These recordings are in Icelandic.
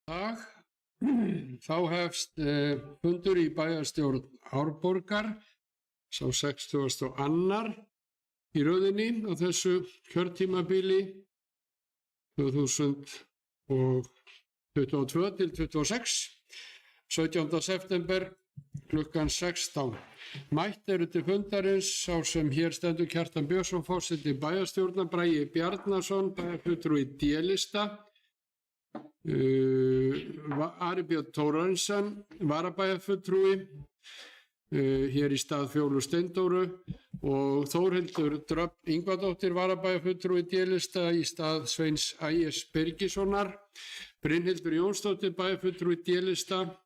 Dag. Þá hefst fundur í bæjarstjórn Árborgar, sá 62. í röðinni á þessu kjörtímabili 2022 til 26, 17. september klukkan 16. Mætt eru til fundarins sá sem hér stendur Kjartan Björnsson, forseti bæjarstjórnar, Bragi Bjarnason, bæjarfulltrúi D-lista, Ari Björn Thorarinsson, varabæjarfulltrúi, hér í stað Fjólu Steindóru, og Þórhildur Dröfn Ingvadóttir, varabæjarfulltrúi D-lista í stað Sveins Ægis Birgissonar, Brynhildur Jónsdóttir, bæjarfulltrúi D-lista,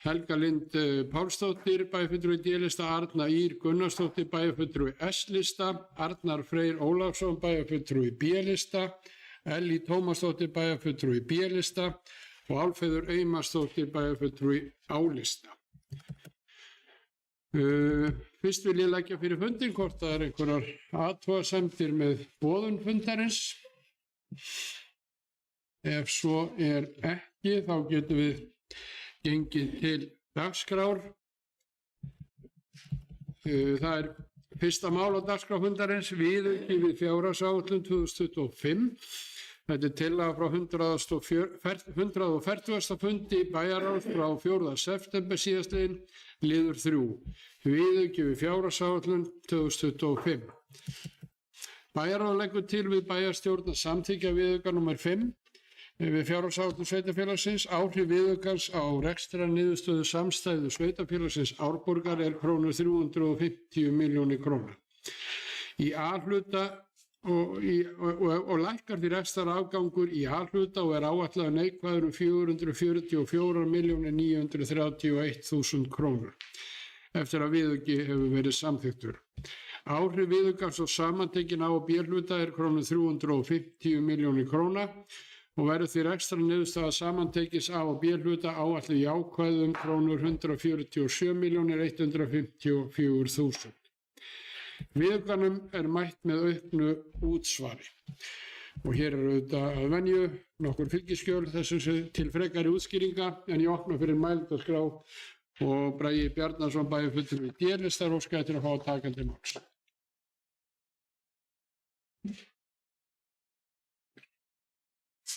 Helga Lind Pálsdóttir, bæjarfulltrúi D-lista, Arna Ýr Gunnarsdóttir, bæjarfulltrúi S-lista, Arnar Freyr Ólafsson, bæjarfulltrúi B-lista, Ellý Tómasdóttir, bæjarfulltrúi B-lista og Álfheiður Eymarsdóttir, bæjarfulltrúi A-lista. Fyrst vil ég leggja fyrir fundinn hvort það einhverjar athugasemdir með boðun fundarins. Ef svo ekki, þá getum við gengið til dagskrár. Það fyrsta mál á dagskrá fundarins, viðauki við fjárhagsáætlun 2025. Þetta tillaga frá 140. fundi bæjarráðs frá 4. september síðastliðinn, liður 3. Viðauki við fjárhagsáætlun 2025. Bæjarráð leggur til við bæjarstjórn að samþykkja viðauka nr. 5 við fjárhagsáætlun sveitarfélagsins. Áhrif viðaukans á rekstrarniðurstöðu samstæðu sveitarfélagsins Árborgar er 350 milljónir króna. Í A-hluta og lækkar því rekstrarafgangur í A-hluta og er áætlaður neikvæður 444.931.000 krónur eftir að viðauki hefur verið samþykktur. Áhrif viðaukans á samantekin A- og B-hluta er 350 milljónir króna og verður því rekstrarniðurstaða samantekins A- og B-hluta áætluð jákvæð 147.154.000. Viðaukanum er mætt með auknu útsvari. Og hér auðvitað að venju nokkur fylgiskjöl þessu til frekari útskýringa, en ég opna fyrir mælendaskrá og Bragi Bjarnason, bæjarfulltrúi D-lista, óska eftir að fá að taka til máls.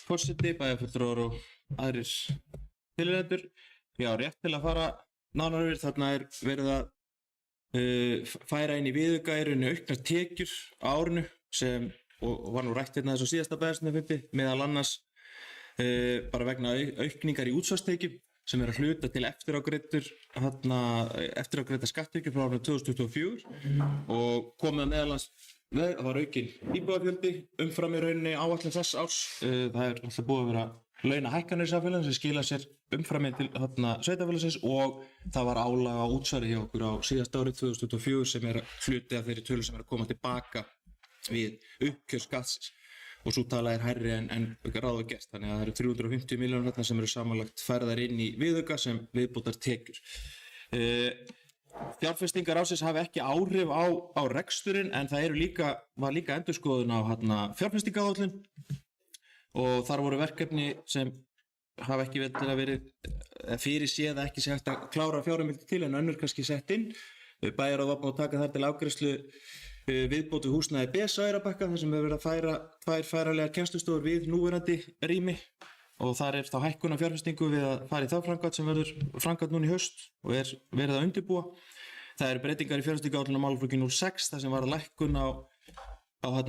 Forseti, bæjarfulltrúar og aðrir tilnefnendur. Já, rétt til að fara nánar yfir, þarna er verið að færa inn í viðauka í rauninni auknar tekjur á árinu sem, og var nú rætt hérna þessu síðasta bæjarstjórnarfundi, meðal annars bara vegna aukningar í útsvarstekjum sem er að hluta til eftirágreidda skatttekjur frá árinu 2024 og komið meðal annars það var aukinn íbúafjöldi umfram í rauninni áætlun þess árs. Það er alltaf búið að vera launahækkanir í samfélaginu sem skila sér umframið til sveitarfélagsins og það var álag á útsvari hjá okkur á síðasta árið 2024 sem er hluti af þeirri tölu sem er að koma tilbaka við uppgjör skattsins og svo tala er hærri en ráð og gert, þannig að það eru 350 milljónir þarna sem eru samanlagt færðar inn í viðauka sem viðbótar tekjur. Fjárfestingar ársins hafi ekki áhrif á reksturinn, en það var líka endurskoðun á fjárfestingaráætlun og þar voru verkefni sem hafa ekki verið fyrir séð að ekki sé hægt að klára fjárheimildir til en önnur kannski sett inn. Bæjarráð var búin að taka þar til afgreiðslu viðbót við húsnæði BES á Eyrarbakka þar sem hefur verið að færa tvær færanlegar kennslustofur við núverandi rými og þar er þá hækkun á fjárfestingu við að fara í þá framkvæmd sem verður framkvæmd núna í haust og er verið að undirbúa. Það eru breytingar í fjárfestingaráætlun á málaflokki 06 þar sem var lækkun á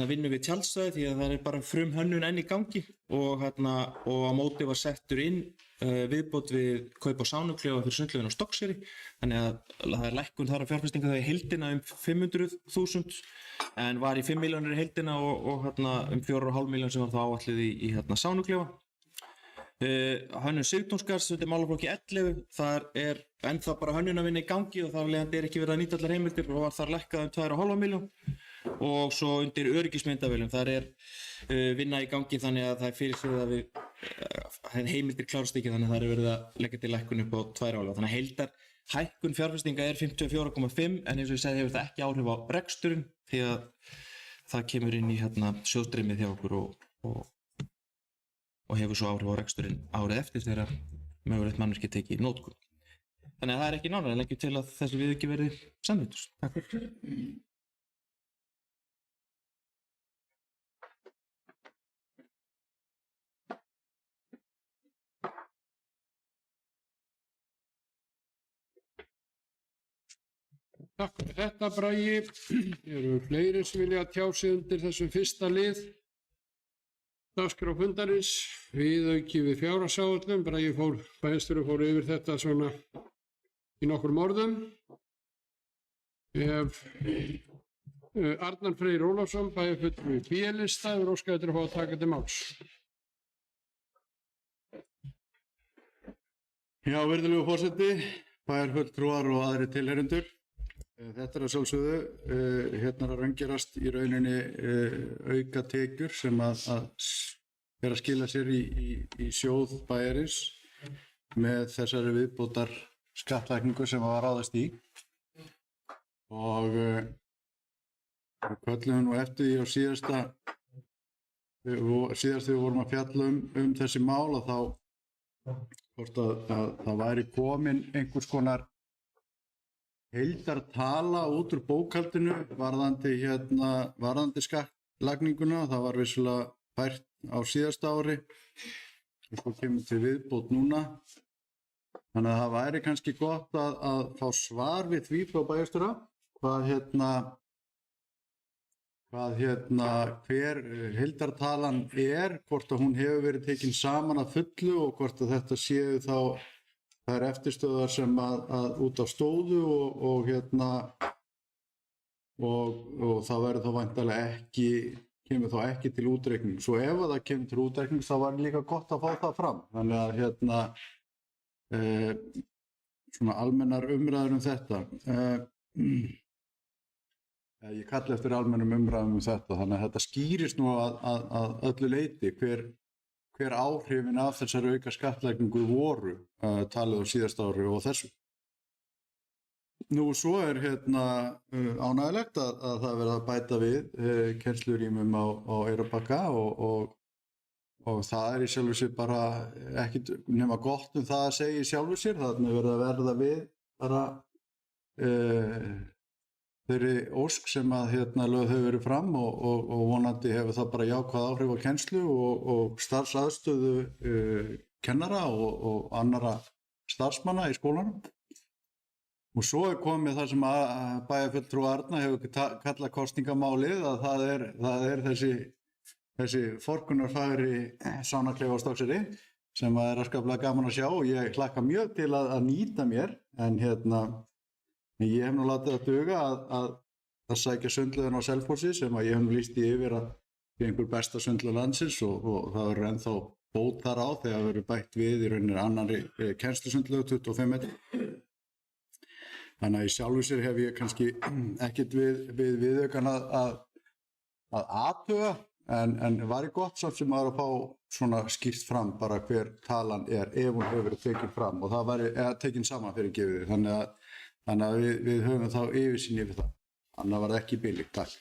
vinnu við tjaldstæði því að það er bara frumhönnun enn í gangi og á móti var settur inn viðbót við kaup á sánuklefa fyrir sundlaugina á Stokkseyri, þannig að það er lækkun þar á fjárfestingu það í heildina 500.000 en var í 5 milljónir í heildina og 4,5 milljón sem var þá áætluð í sánuklefa. Hönnun Sigtúnsgarðs, þetta er málaflokki 11, þar er ennþá bara hönnunarvinna í gangi og þar er ekki verið að nýta allar heimildir og var þar lækkað 2,5 milljón. Og svo undir öryggismyndavélum, þar er vinna í gangi þannig að það er fyrir sig að heimildir klárast ekki, þannig að það er verið að leggja til lækkun upp á 2 ára. Þannig að heildar hækkun fjárfestinga er 54,5 en eins og ég segi hefur það ekki áhrif á reksturinn því að það kemur inn í sjóðstreymið hjá okkur og og hefur svo áhrif á reksturinn árið eftir þegar mögulegt mannvirki tekið í notkun. Þannig að það er ekki nánar en leggjum til að þessi viðauki verði samþykktur. Takk fyrir. Takk fyrir þetta, Bragi. Eru fleiri sem vilja tjá sig undir þessum fyrsta lið dagskrá fundarins, viðauki við fjárhagsáætlun. Bragi bæjarstjóri fór yfir þetta svona í nokkrum orðum. Arnar Freyr Ólafsson, bæjarfulltrúi B-lista, hefur óskað eftir að fá að taka til máls. Já, virðulegu forseti, bæjarfulltrúar og aðrir tilheyrendur. Þetta er að sjálfsögðu, hérna er að raungerast í rauninni auka tekjur sem að er að skila sér í sjóð bæjarins með þessari viðbótar skattlækningu sem var ráðast í. Og við köllum nú eftir því á síðast þegar við vorum að fjalla um þessi mál að þá hvort að það væri komin einhvers konar heildartala út úr bókhaldinu varðandi skattlagninguna. Það var vissulega fært á síðasta ári og svo kemur til viðbót núna. Þannig að það væri kannski gott að fá svar við því frá bæjarstjóra hver heildartalan hvort að hún hefur verið tekin saman að fullu og hvort að þetta séu þá þær eftirstöðvar sem að út af stóðu og það verður þá væntanlega kemur þá ekki til útreikning. Svo ef það kemur til útreikning þá var líka gott að fá það fram. Þannig að svona almennar umræður þetta. Ég kalli eftir almennum umræðum þetta, þannig að þetta skýrist nú að öllu leyti hver áhrifin af þessari auka skattlækningu voru talið á síðasta ári og þessu. Nú svo er ánægjulegt að það verða að bæta við kennslurýmum á Eyrarbakka og það er í sjálfu sér bara ekkert nema gott það að segja í sjálfu sér. Þannig verða við bara þeirri ósk sem að lögð hefur verið fram og vonandi hefur það bara jákvæð áhrif á kennslu og starfsaðstöðu kennara og annarra starfsmanna í skólanum. Og svo er komið það sem bæjarfulltrúi Arna hefur kallað kosningamálið að það er þessi forkunnarfagri sánaklefa á Stokkseyri sem er afskaplega gaman að sjá og ég hlakka mjög til að nýta mér en ég hef nú látið að duga að sækja sundlaugina á Selfossi sem að ég hef nú lýst í yfir að er einhver besta sundlaug landsins og það verður ennþá bót þar á þegar verður bætt við í rauninni annarri kennslusundlaug 25 metri. Þannig að í sjálfu sér hef ég kannski ekkert við viðaukann að athuga en væri gott samt sem að fá svona skýrt fram bara hver talan ef hún hefur verið tekin fram og það væri tekin saman fyrir gefið. Þannig að við höfum þá yfirsýn yfir það. Annað var það ekki billig. Takk.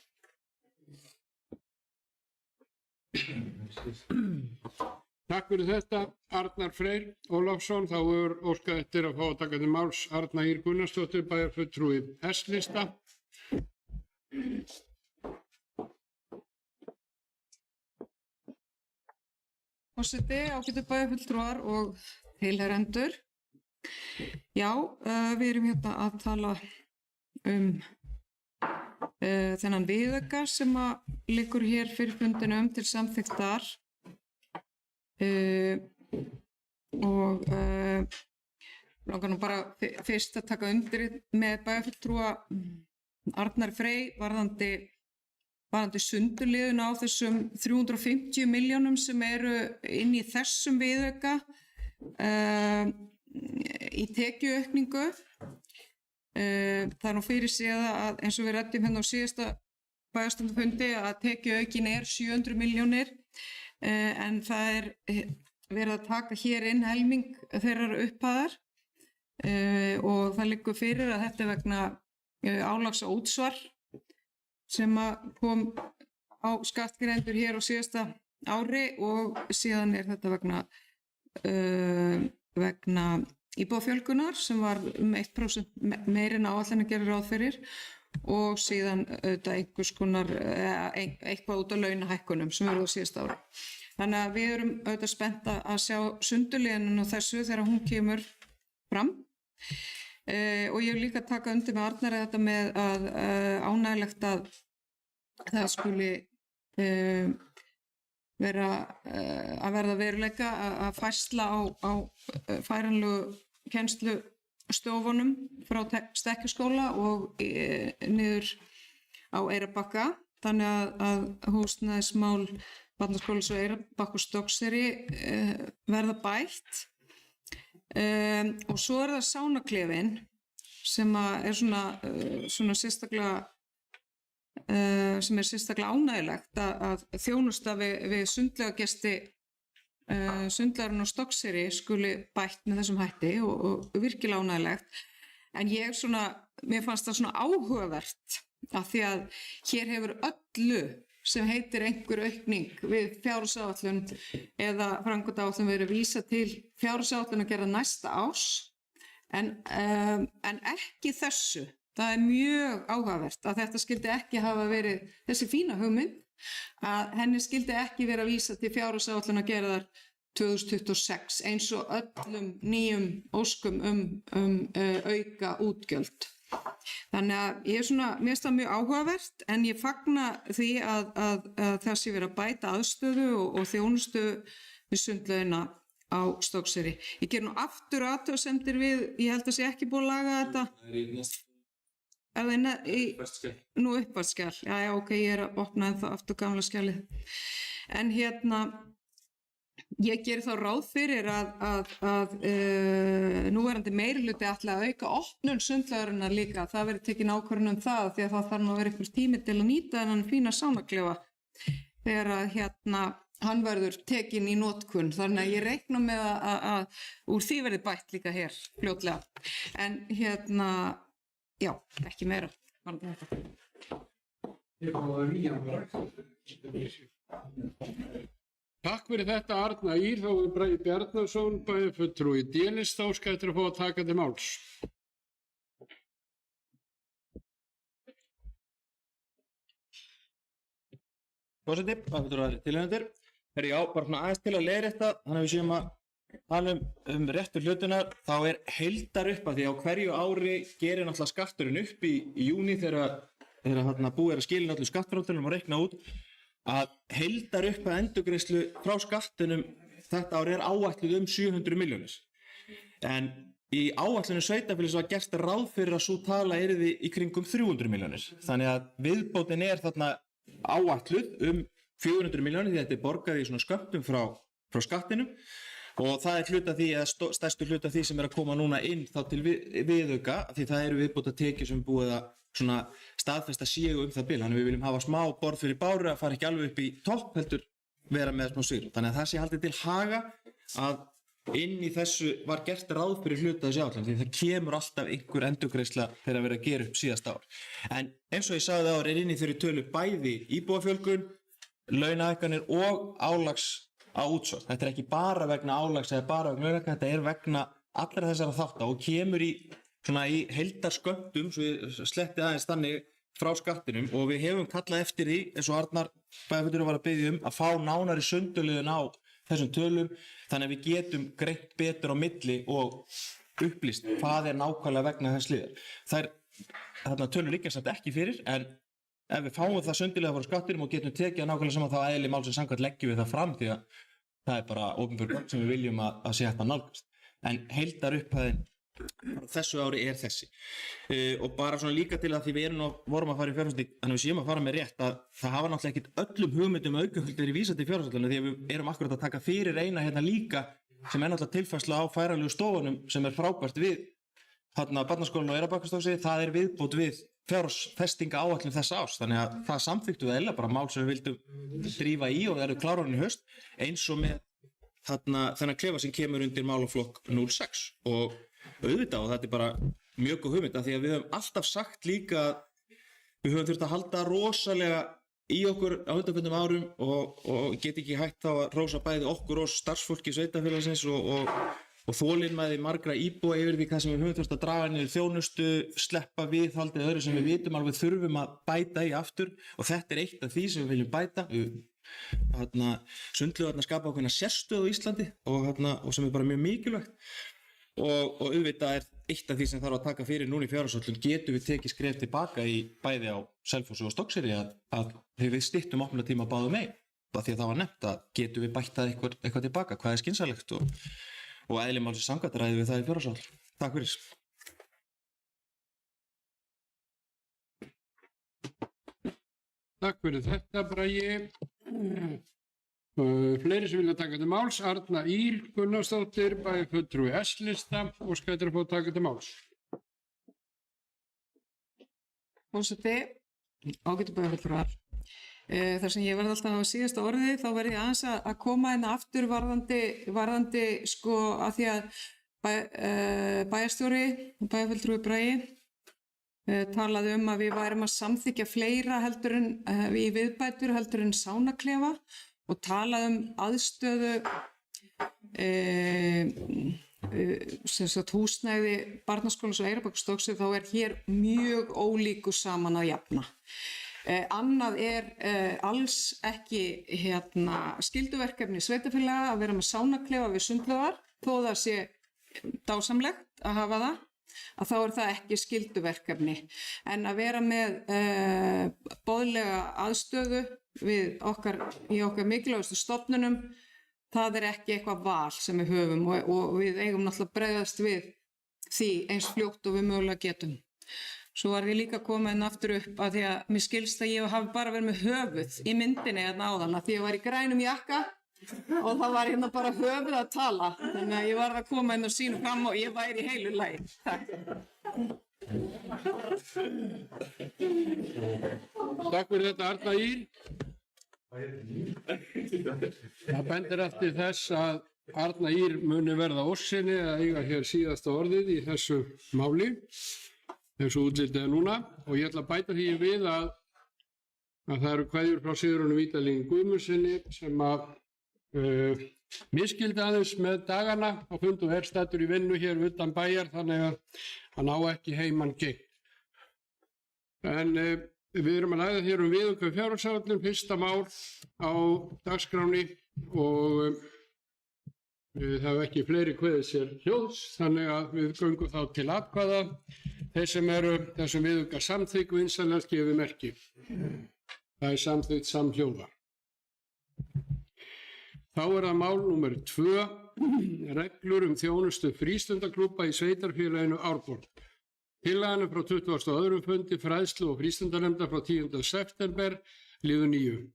Takk fyrir þetta, Arnar Freyr Ólafsson. Þá er óskað eftir að fá að taka til máls Arna Ýr Gunnarsdóttir, bæjarfulltrúi S-lista. Forseti, ágætu bæjarfulltrúar og tilheyrendur. Já, við erum hérna að tala þennan viðauka sem að liggur hér fyrir fundinum til samþykktar og langar nú bara fyrst að taka undir með bæjarfulltrúa Arnar Frey varðandi sundurliðun á þessum 350 milljónum sem eru inn í þessum viðauka í tekjuaukningu. Það er nú fyrir séð að eins og við ræddum hérna á síðasta bæjarstjórnarfundi að tekjuaukin 700 milljónir en það er verið að taka hér inn helming þeirrar upphæðar og það liggur fyrir að þetta er vegna álags útsvar sem kom á skattgreiðendur hér á síðasta ári og síðan þetta vegna íbúafjölgunar sem var 1% meiri en áætlanir gerir ráð fyrir og síðan einhvers konar eitthvað út af launahækkunum sem verður á síðasta ári. Þannig að við erum spennt að sjá sundurliðaninn á þessu þegar hún kemur fram. Og ég vil líka taka undir með Arnari þetta með að ánægilegt að það skuli verða veruleika að færsla á færanlegu kennslustofunum frá Stekkjarskóla og niður á Eyrarbakka. Þannig að húsnæðismál Barnaskólans og Eyrarbakka og Stokkseyri verða bætt. Og svo það sánaklefinn sem er svona sérstaklega sem sérstaklega ánægilegt að þjónusta við sundlaugagesti sundlaugarinn á Stokkseyri skuli bætt með þessum hætti og virkilega ánægilegt. En mér fannst það svona áhugavert af því að hér hefur öllu sem heitir einhver aukning við fjárhagsáætlun eða framkvæmdaáætlun verið vísa til fjárhagsáætlun að gera næsta árs en ekki þessu. Það er mjög áhugavert að þetta skyldi ekki hafa verið þessi fína hugmynd að henni skyldi ekki vera að vísa til fjárhagsáætlun að gera þar 2026 eins og öllum nýjum óskum auka útgjöld. Þannig að mér finnst það mjög áhugavert en ég fagna því að það sé verið að bæta aðstöðu og þjónustu við sundlaugina á Stokkseyri. Ég ger nú aftur athugasemdir við, ég held að sé ekki búið að laga þetta. Það er nú uppvartskjal. Já, ok, ég er að opna ennþá aftur gamla skjalið. En ég geri þá ráð fyrir að núverandi meirihluti ætla að auka opnun sundlaugarinnar líka. Það verður tekin ákvörðun það því að það þarf nú að vera einhver tími til að nýta þennan fína sánaklefa þegar að hann verður tekin í notkun. Þannig að ég reikna með að úr því verði bætt líka hér fljótlega. En já, ekki meira. Ég fá það nýjan bara. Takk fyrir þetta Arna Ýr, þá er Bragi Bjarnason, bæjarfulltrúi D-list, þá skal þetta fá að taka til máls. Forseti, bæjarfulltrúar tilheyrendur. Já, bara svona aðeins til að leiðrétta, þannig að við séum að tala réttu hlutunar, þá er heildarupphæð því á hverju ári gerir náttúrulega skatturinn upp í júní þegar búið er að skilja allir skattframtölum og reikna út að heildarupphæð endurgreiðslu frá skattinum þetta ári er áætluð 700 milljónir. En í áætlunum sveitarfélags var gert ráð fyrir að sú tala yrði í kringum 300 milljónir. Þannig að viðbótin er þarna áætluð 400 milljónir því að þetta er borgað í svona skömmtum frá skattinum og það er hluta því eða stærstu hluta því sem er að koma núna inn þá til viðauka því það eru viðbóta tekjur sem búið að svona staðfesta séu það bil. Þannig við viljum hafa smá borð fyrir báru að fara ekki alveg upp í topp heldur vera með smá sigur. Þannig að það sé haldið til haga að inn í þessu var gert ráð fyrir hluta þessi áætlun því það kemur alltaf einhver endurgreiðsla þegar verið að gera upp síðasta ár. En eins og ég sagði áður er inn í þeirri tölu bæði íbúafjölgun, launahækkanir og álags á útsvar. Þetta er ekki bara vegna álags eða bara vegna launahækkana, þetta er vegna allra þessara þátta og kemur í heildarskömmtum, svo ég sletti aðeins þannig frá skattinum og við hefum kallað eftir því, eins og Arnar bæjarfulltrúi var að biðja að fá nánari sundurliðun á þessum tölum, þannig að við getum greint betur á milli og upplýst hvað er nákvæmlega vegna þess liðar. Þarna tölur liggja samt ekki fyrir, en ef við fáum það sundurliða frá skattinum og getum tekið nákvæmlega saman þá eðli málsins samkvæmt leggjum við það fram því að það er bara opinber gögn sem við viljum að sé hægt að nálgast. En heildarupphæðin þessu ári er þessi og bara svona líka til að því við vorum að fara í fjárfesting, þannig við séum að fara með rétt að það hafa náttúrulega ekkert öllum hugmyndum aukafullt verið vísað til fjárfestingarna því að við erum akkurat að taka fyrir eina hérna líka sem er náttúrulega tilfærsla á færanlegu stofunum sem er frábært við Barnaskólann og Eyrarbakkastoksi, það er viðbót við fjárfestinga áætlun þessa árs, þannig að það samþykktu við eða bara mál sem við vildum drífa í og það eru klárarinn í haust eins og með þennan klefa sem kemur undir málaflokk 06 og auðvitað og þetta er bara mjög góð hugmynd af því að við höfum alltaf sagt líka að við höfum þurft að halda rosalega í okkur á undanförnum árum og get ekki hægt þá að hrósa bæði okkur og starfsfólki sveitarfélagsins og þolinmæði margra íbúa yfir því hvað sem við höfum þurft að draga niður þjónustu, sleppa viðhaldi öðru sem við vitum alveg þurfum að bæta í aftur og þetta er eitt af því sem við viljum bæta. Sundlaugarnar skapa ákveðna sérstöðu á Íslandi og sem er bara mjög mikilvægt og auðvitað er eitt af því sem þarf að taka fyrir núna í fjárhagsáætlun getum við tekið skref tilbaka í bæði á Selfossi og Stokkseyri að þegar við styttum opnunartíma báðum megin því að það var nefnt að getum við bætt það eitthvað tilbaka, hvað er skynsamlegt og eðli málsins samkvæmt ræðum við það í fjárhagsáætlun. Takk fyrir. Takk fyrir þetta, Bragi. Fleiri sem vilja taka til máls, Arna Ýr Gunnarsdóttir, bæjarfulltrúi S-lista, óskar eftir að fá taka til máls. Forseti, ágætu bæjarfulltrúar. Þar sem ég verði alltaf á síðasta orði, þá verði ég aðeins að koma inn aftur varðandi sko að því að bæjarstjóri og bæjarfulltrúi Bragi talaði að við værum að samþykkja fleira heldur en í viðbætur heldur en sánaklefa og talaði aðstöðu húsnæði Barnaskólans og Eyrarbakka þá er hér mjög ólíku saman að jafna. Annað alls ekki skylduverkefni sveitarfélaga að vera með sánaklefa við sundlaugar, þó það sé dásamlegt að hafa það, að þá er það ekki skylduverkefni. En að vera með boðlega aðstöðu í okkar mikilvægustu stofnunum, það er ekki eitthvað val sem við höfum og við eigum náttúrulega að bregðast við því eins fljótt og við mögulega getum. Svo var ég líka komin aftur upp að því að mér skilst að ég hafi bara verið með höfuð í myndinni áðan að því ég var í grænum jakka og það var bara höfuð að tala. Þannig að ég var að koma og sýna fram og ég væri í heilu lagi. Takk. Takk fyrir þetta, Arna Ýr. Það bendir eftir þess að Arna Ýr muni verða ósinni að eiga hér síðasta orðið í þessu máli. Þessu útlitið núna og ég ætla að bæta því við að það eru kveðjur frá Sigurjóni Vídalín Guðmundsssyni sem að misskildi aðeins með dagana á fund og staddur í vinnu hér utan bæjar þannig að hann á ekki heiman gegn. En við erum að ræða hér viðauka fjárhagsáætlun, fyrsta mál á dagskráni og við hefum ekki fleiri kveðið sér hljóðs þannig að við göngum þá til atkvæða. Þeir sem eru þessum viðauka samþykk vinsamlegast gefið merki. Það er samþykkt samhljóða. Þá er það mál númer 2, reglur þjónustu frístundaklúbba í sveitarfélaginu Árborg. Tillagan frá 22. fundi fræðslu og frístundanefndar frá 10. september liður 9.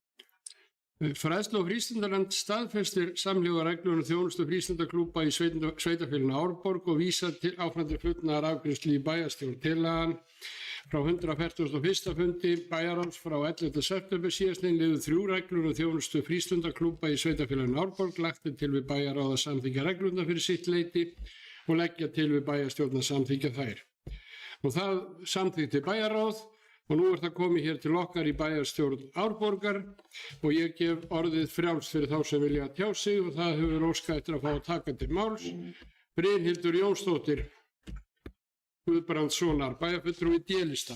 Fræðslu og frístundanefnd staðfestir samhljóða reglur þjónustu frístundaklúbba í sveitarfélaginu Árborg og vísar áfram til fullnaðar afgreiðslu í bæjarstjórn. Tillagan frá 141. fundi bæjarráðs frá 11. september síðastliðinn liður 3 reglur þjónustu frístundaklúbba í sveitarfélaginu Árborg, lagt til við bæjarráð að samþykkja reglurnar fyrir sitt leyti og leggja til við bæjarstjórn að samþykkja þær. Og það samþykkti bæjarráð og nú er það komið hér til okkar í bæjarstjórn Árborgar og ég gef orðið frjálst fyrir þá sem vilja tjá sig og það hefur óskað eftir að fá að taka til máls. Brynhildur Jónsdóttir Guðbrandssonar, bæjarfulltrúi D-lista.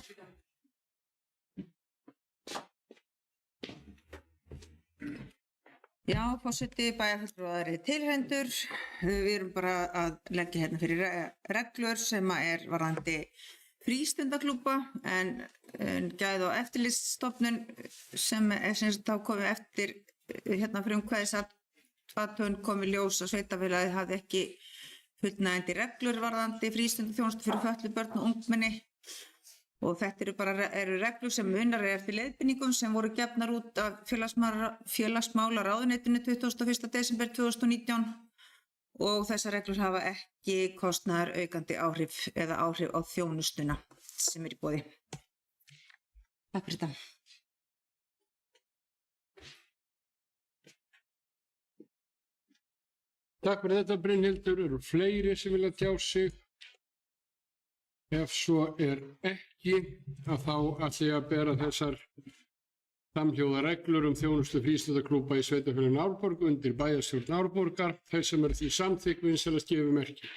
Já, forseti, bæjarfulltrúar tilhendur. Við erum bara að leggja hérna fyrir reglur sem er varðandi frístundaklúbba en gæða og eftirlitsstofnun sem þá komið eftir frumkvæðisathugun komið ljós að sveitarfélagið hafði ekki fullnægjandi reglur varðandi frístundaþjónustu fyrir fötluð börn og ungmenni og þetta eru reglur sem unnar eftir leiðbeiningum sem voru gefnar út af félagsmálaráðuneytinu 21. desember 2019 og þessar reglur hafa ekki kostnaðar aukandi áhrif eða áhrif á þjónustuna sem er í boði. Takk fyrir þetta. Takk fyrir þetta, Brynhildur. Eru fleiri sem vilja tjá sig? Ef svo er ekki, að þá ætla ég að bera þessar Samhljóða reglur þjónustu frístundaklúbba í sveitarfélaginu Árborg undir bæjarstjórn Árborgar. Þeir sem eru því samþykk vinsælast gefi merki.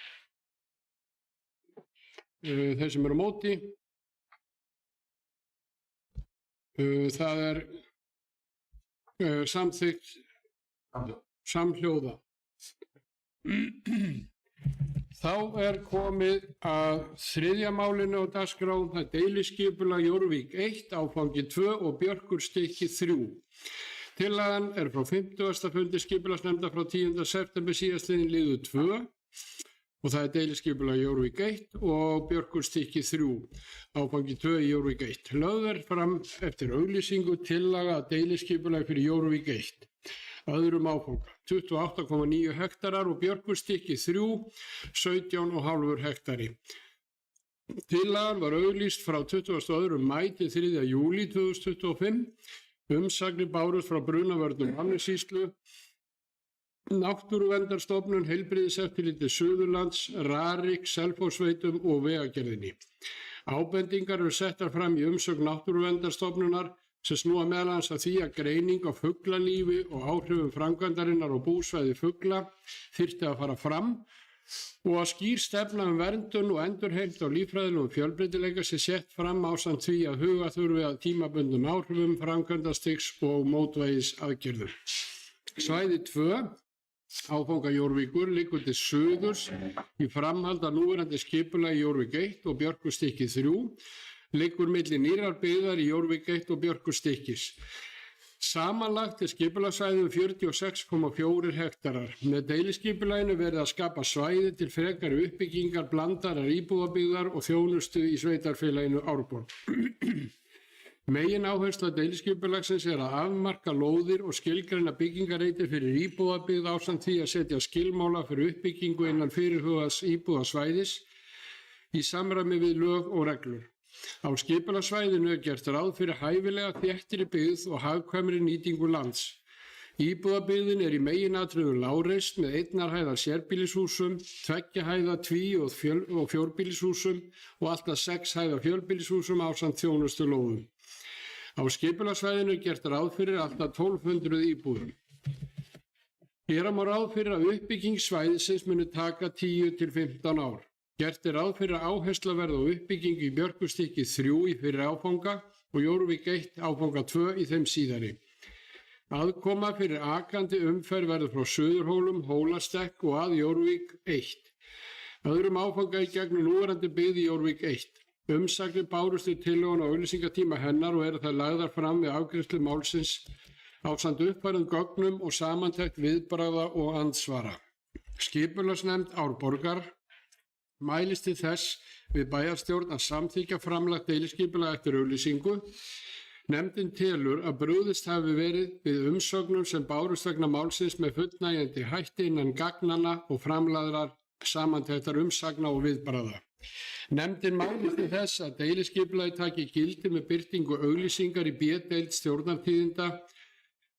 Þeir sem eru á móti, það er samþykkt samhljóða. Þá er komið að þriðja málinu á dagskrá, það er deiliskipulag Jórvík 1, áfangi 2 og Björkurstykki 3. Tillagan er frá 50. fundi skipulagsnefndar frá 10. september síðastliðin liðu 2 og það er deiliskipulag Jórvík 1 og Björkurstykki 3, áfangi 2 í Jórvík 1. Lögð er fram eftir auglýsingu tillaga að deiliskipulag fyrir Jórvík 1. Öðrum áfanga 28,9 hektarar og Björkurstykki 3 17,5 hektari. Tillagan var auglýst frá 22. maí til 3. júlí 2025. Umsagnir bárust frá Brunavörnum Árnessýslu, Náttúruverndarstofnun, Heilbrigðiseftirliti Suðurlands, Rarik, Selfossveitum og Vegagerðinni. Ábendingar eru settar fram í umsögn Náttúruverndarstofnunar sem snúa meðal annars að því að greining á fuglalífi og áhrifum framkvæmdarinnar og búsvæði fugla þyrfti að fara fram og að skýr stefna verndun og endurheimt á líffræðilegum fjölbreytileika sé sett fram ásamt því að huga þurfi að tímabundnum áhrifum framkvæmdastigs og mótvægis aðgerðum. Svæði 2, áfanga Jórvíkur, liggur til suðurs í framhald af núverandi skipulagi Jórvík 1 og Björkurstykki 3, liggur milli nýrrar byggðar í Jórvík 1 og Björkurstykkis. Samanlagt er skipulagssvæðið 46,4 hektarar. Með deiliskipulaginu verið að skapa svæði til frekari uppbyggingar blandaðrar íbúðabyggðar og þjónustu í sveitarfélaginu Árborg. Megin áhersla deiliskipulagsins er að afmarka lóðir og skilgreina byggingareitir fyrir íbúðabyggð ásamt því að setja skilmála fyrir uppbyggingu innan fyrirhugaðs íbúðasvæðis í samræmi við lög og reglur. Á skipulagssvæðinu er gert ráð fyrir hæfilega þéttri byggð og hagkvæmri nýtingu lands. Íbúðabyggðin er í meginatriðum lágreist með 1 hæðar sérbýlishúsum, 2 hæða tví- og fjórbýlishúsum og allt að 6 hæða fjölbýlishúsum ásamt þjónustulóðum. Á skipulagssvæðinu er gert ráð fyrir allt að 1200 íbúðum. Gera má ráð fyrir að uppbygging svæðisins muni taka 10 til 15 ár. Gert er ráð fyrir að áhersla verði á uppbyggingu í Björkurstykki 3 í fyrri áfanga og Jórvík 1 áfanga 2 í þeim síðari. Aðkoma fyrir akandi umferð verður frá Suðurhólum, Hólastekk og að Jórvík 1. Öðrum áfanga í gegnum núverandi byggð í Jórvík 1. Umsagnir bárust í tillögun á auglýsingatíma hennar og eru þær lagðar fram við afgreiðslu málsins ásamt uppfærðum gögnum og samantekt viðbragða og andsvara. Skipulagsnefnd Árborgar mælist til þess við bæjarstjórn að samþykkja framlagt deiliskipulag eftir auglýsingu. Nefndin telur að brugðist hafi verið við umsögnum sem bárust vegna málsins með fullnægjandi hætti innan gagnanna og framlagðrar samantektar umsagna og viðbragða. Nefndin mælist til þess að deiliskipulagi taki gildi með birtingu auglýsingar í B-deild stjórnartíðinda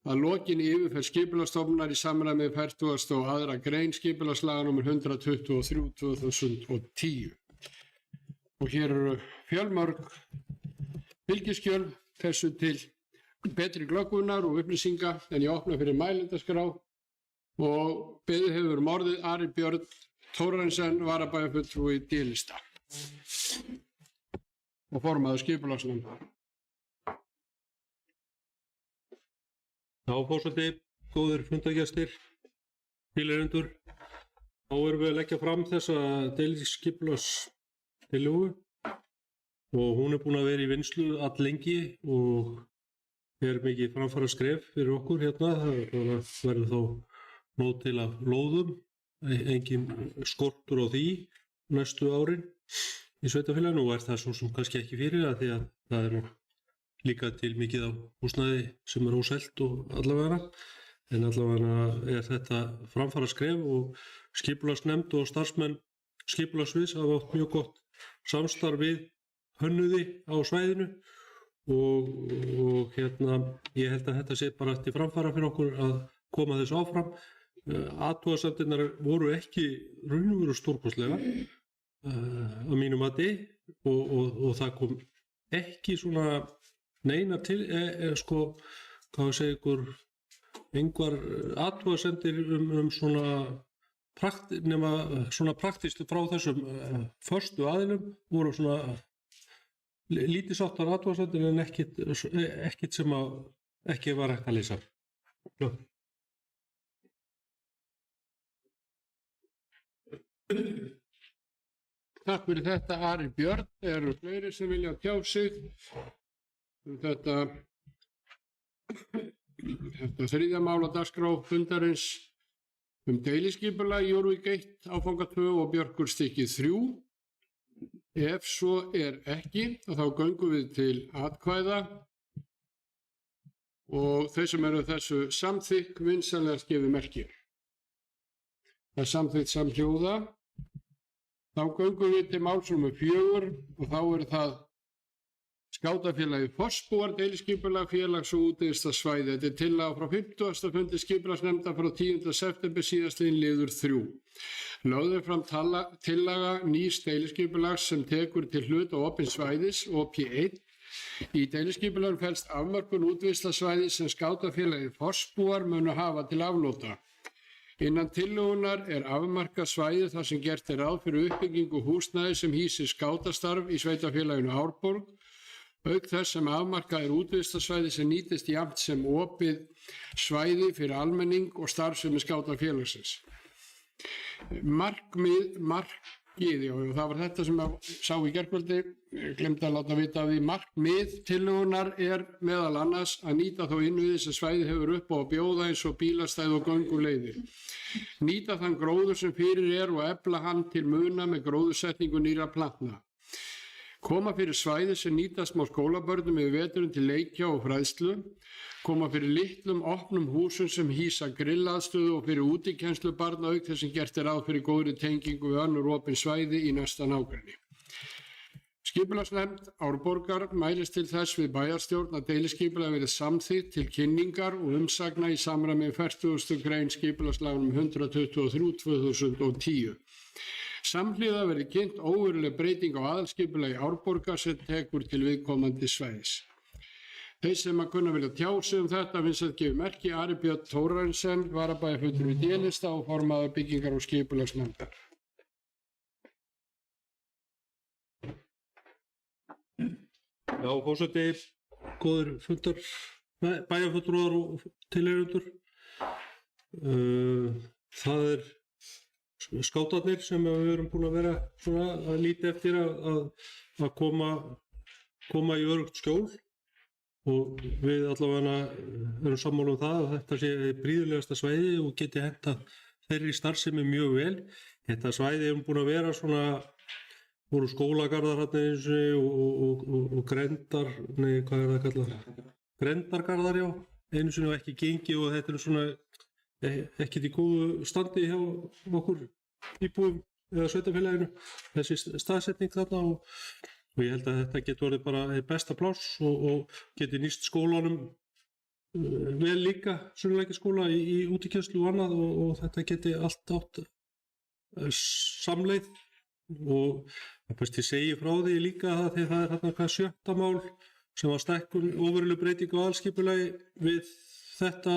að lokinni yfirferð skipulagsstofnunar í samræmi við 42. grein skipulagslaga nr. 123/2010. Og hér eru fjölmörg fylgiskjöl þessu til betri glöggvunar og upplýsinga en ég opna fyrir mælendaskrá og beðið hefur orðið Ari Björn Thorarsen, varabæjarfulltrúi D-lista og formaður skipulagsnefndar. Já, forseti, góðir fundargestir, tilheyrendur, þá erum við að leggja fram þessa deiliskipulagstillögu og hún er búin að vera í vinnslu alllengi og er mikið framfara skref fyrir okkur hérna. Það verður þó nóg til af lóðum, engin skortur á því næstu árin í sveitarfélaginu og er það svo sem kannski ekki fyrir það því að það er nú líka til mikið á húsnæði sem er óselt og allavega, en allavega er þetta framfara skref og skipulagsnefnd og starfsmenn skipulagsviðs hafa átt mjög gott samstarf við hönnuði á svæðinu og ég held að þetta sé bara til framfara fyrir okkur að koma þessu áfram. Athugasemdirnar voru ekki raunveru stórkostlega að mínu mati og það kom ekki svona neina til, sko, hvað við segja ykkur, engar athugasemdir nema svona praktist frá þessum förstu aðilum voru svona lítið sáttar athugasemdir en ekkit sem að ekki var hægt að leysa. Já. Takk fyrir þetta, Ari Björn. Eru fleiri sem vilja tjá sig um þetta þriðja mál á dagskrá fundarins deiliskipulag Jórvík 1 áfanga 2 og Björkur stykki 3. Ef svo ekki, þá göngum við til atkvæða og þeir sem eru þessu samþykk vinsamlegast gefi merki. Það samþykkt samhljóða. Þá göngum við til máls númer 4 og þá það Skátafélagi Fossbúar deiliskipulag félags- og útivistarsvæði. Þetta tillaga frá 50. fundi skipulagsnefndar frá 10. september síðastliðinn liður 3. Lögð fram tillaga nýs deiliskipulags sem tekur til hluta opins svæðis, OP1. Í deiliskipulaginu felst afmörkun útivistarsvæði sem Skátafélagi Fossbúar munu hafa til afnota. Innan tillögunar afmarkað svæði þar sem gert ráð fyrir uppbyggingu húsnæði sem hýsir skátastarf í sveitarfélaginu Árborg, auk þess sem afmarkað útivistarsvæði sem nýtist jafnt sem opið svæði fyrir almenning og starfsemi skátafélagsins. Markið, það var þetta sem ég sá í gærkvöldi, glemdi að láta vita af því. Markmið tillögunar meðal annars að nýta þá innviði sem svæði hefur upp á að bjóða eins og bílastæði og gönguleiðir. Nýta þann gróður sem fyrir og efla hann til muna með gróðursetningu nýrra plantna. Koma fyrir svæði sem nýtast má skólabörnum yfir veturinn til leikja og fræðslu. Koma fyrir litlum opnum húsum sem hýsa grillaðstöðu og fyrir útikennslu barna auk þess sem gert ráð fyrir góðri tengingu við önnur opin svæði í næsta nágrenni. Skipulagsnefnd Árborgar mælist til þess við bæjarstjórn að deiliskipulag verið samþykkt til kynningar og umsagna í samræmi við 40. grein skipulagslaganum 123/2010. Samhliða verið kynnt óveruleg breyting á aðalskipulagi Árborgar sem tekur til viðkomandi svæðis. Þeir sem að kunna vilja tjá sig þetta finnst að gefa merki Ari Björn Thorarinsson, varabæjarfulltrúi í D-lista og formaður byggingar- og skipulagsnefndar. Já, forseti, góðir fundar, bæjarfulltrúar og tilheyrendur. Það skátarnir sem við erum búin að vera svona að líta eftir að koma í öruggt skjól og við allavega erum sammála það að þetta sé prýðilegasta svæði og geti hentað þeirri starfsemi mjög vel. Þetta svæði erum búin að vera svona, voru skólagarðar hérna eins og grendar, hvað það kallað? Grendargarðar, já, einu sinni og ekki gengi og þetta svona ekkert í góðu standi hjá okkur íbúum eða sveitarfélaginu, þessi staðsetning þarna og ég held að þetta getur orðið bara besta pláss og geti nýst skólanum vel líka, Sunnlendaskóla í útikennslu og annað og þetta geti allt átt samleið og ég segi frá því líka það því það þarna hvað 7. mál sem var stækkun óveruleg breyting á aðalskipulagi við þetta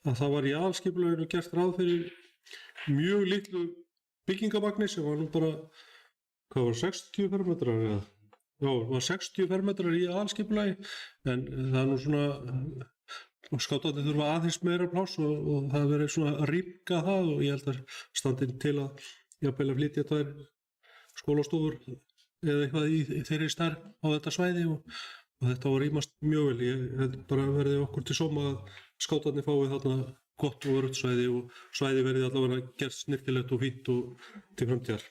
að það var í aðalskipulaginu gert ráð fyrir mjög litlu byggingamagni sem var nú bara, hvað var 60 fermetrar eða? Já, var 60 fermetrar í aðalskipulagi en það nú svona skátarnir þurfa aðeins meira pláss og það verið svona að rýmka það og ég held að standin til að jafnvel að flytja þær skólastofur eða eitthvað í þeirri stærð á þetta svæði og þetta var rýmast mjög vel. Ég held bara að verði okkur til sóma að skátarnir fái þarna gott og öruggt svæði og svæði verði allavega gert snyrtilegt og fínt og til framtíðar.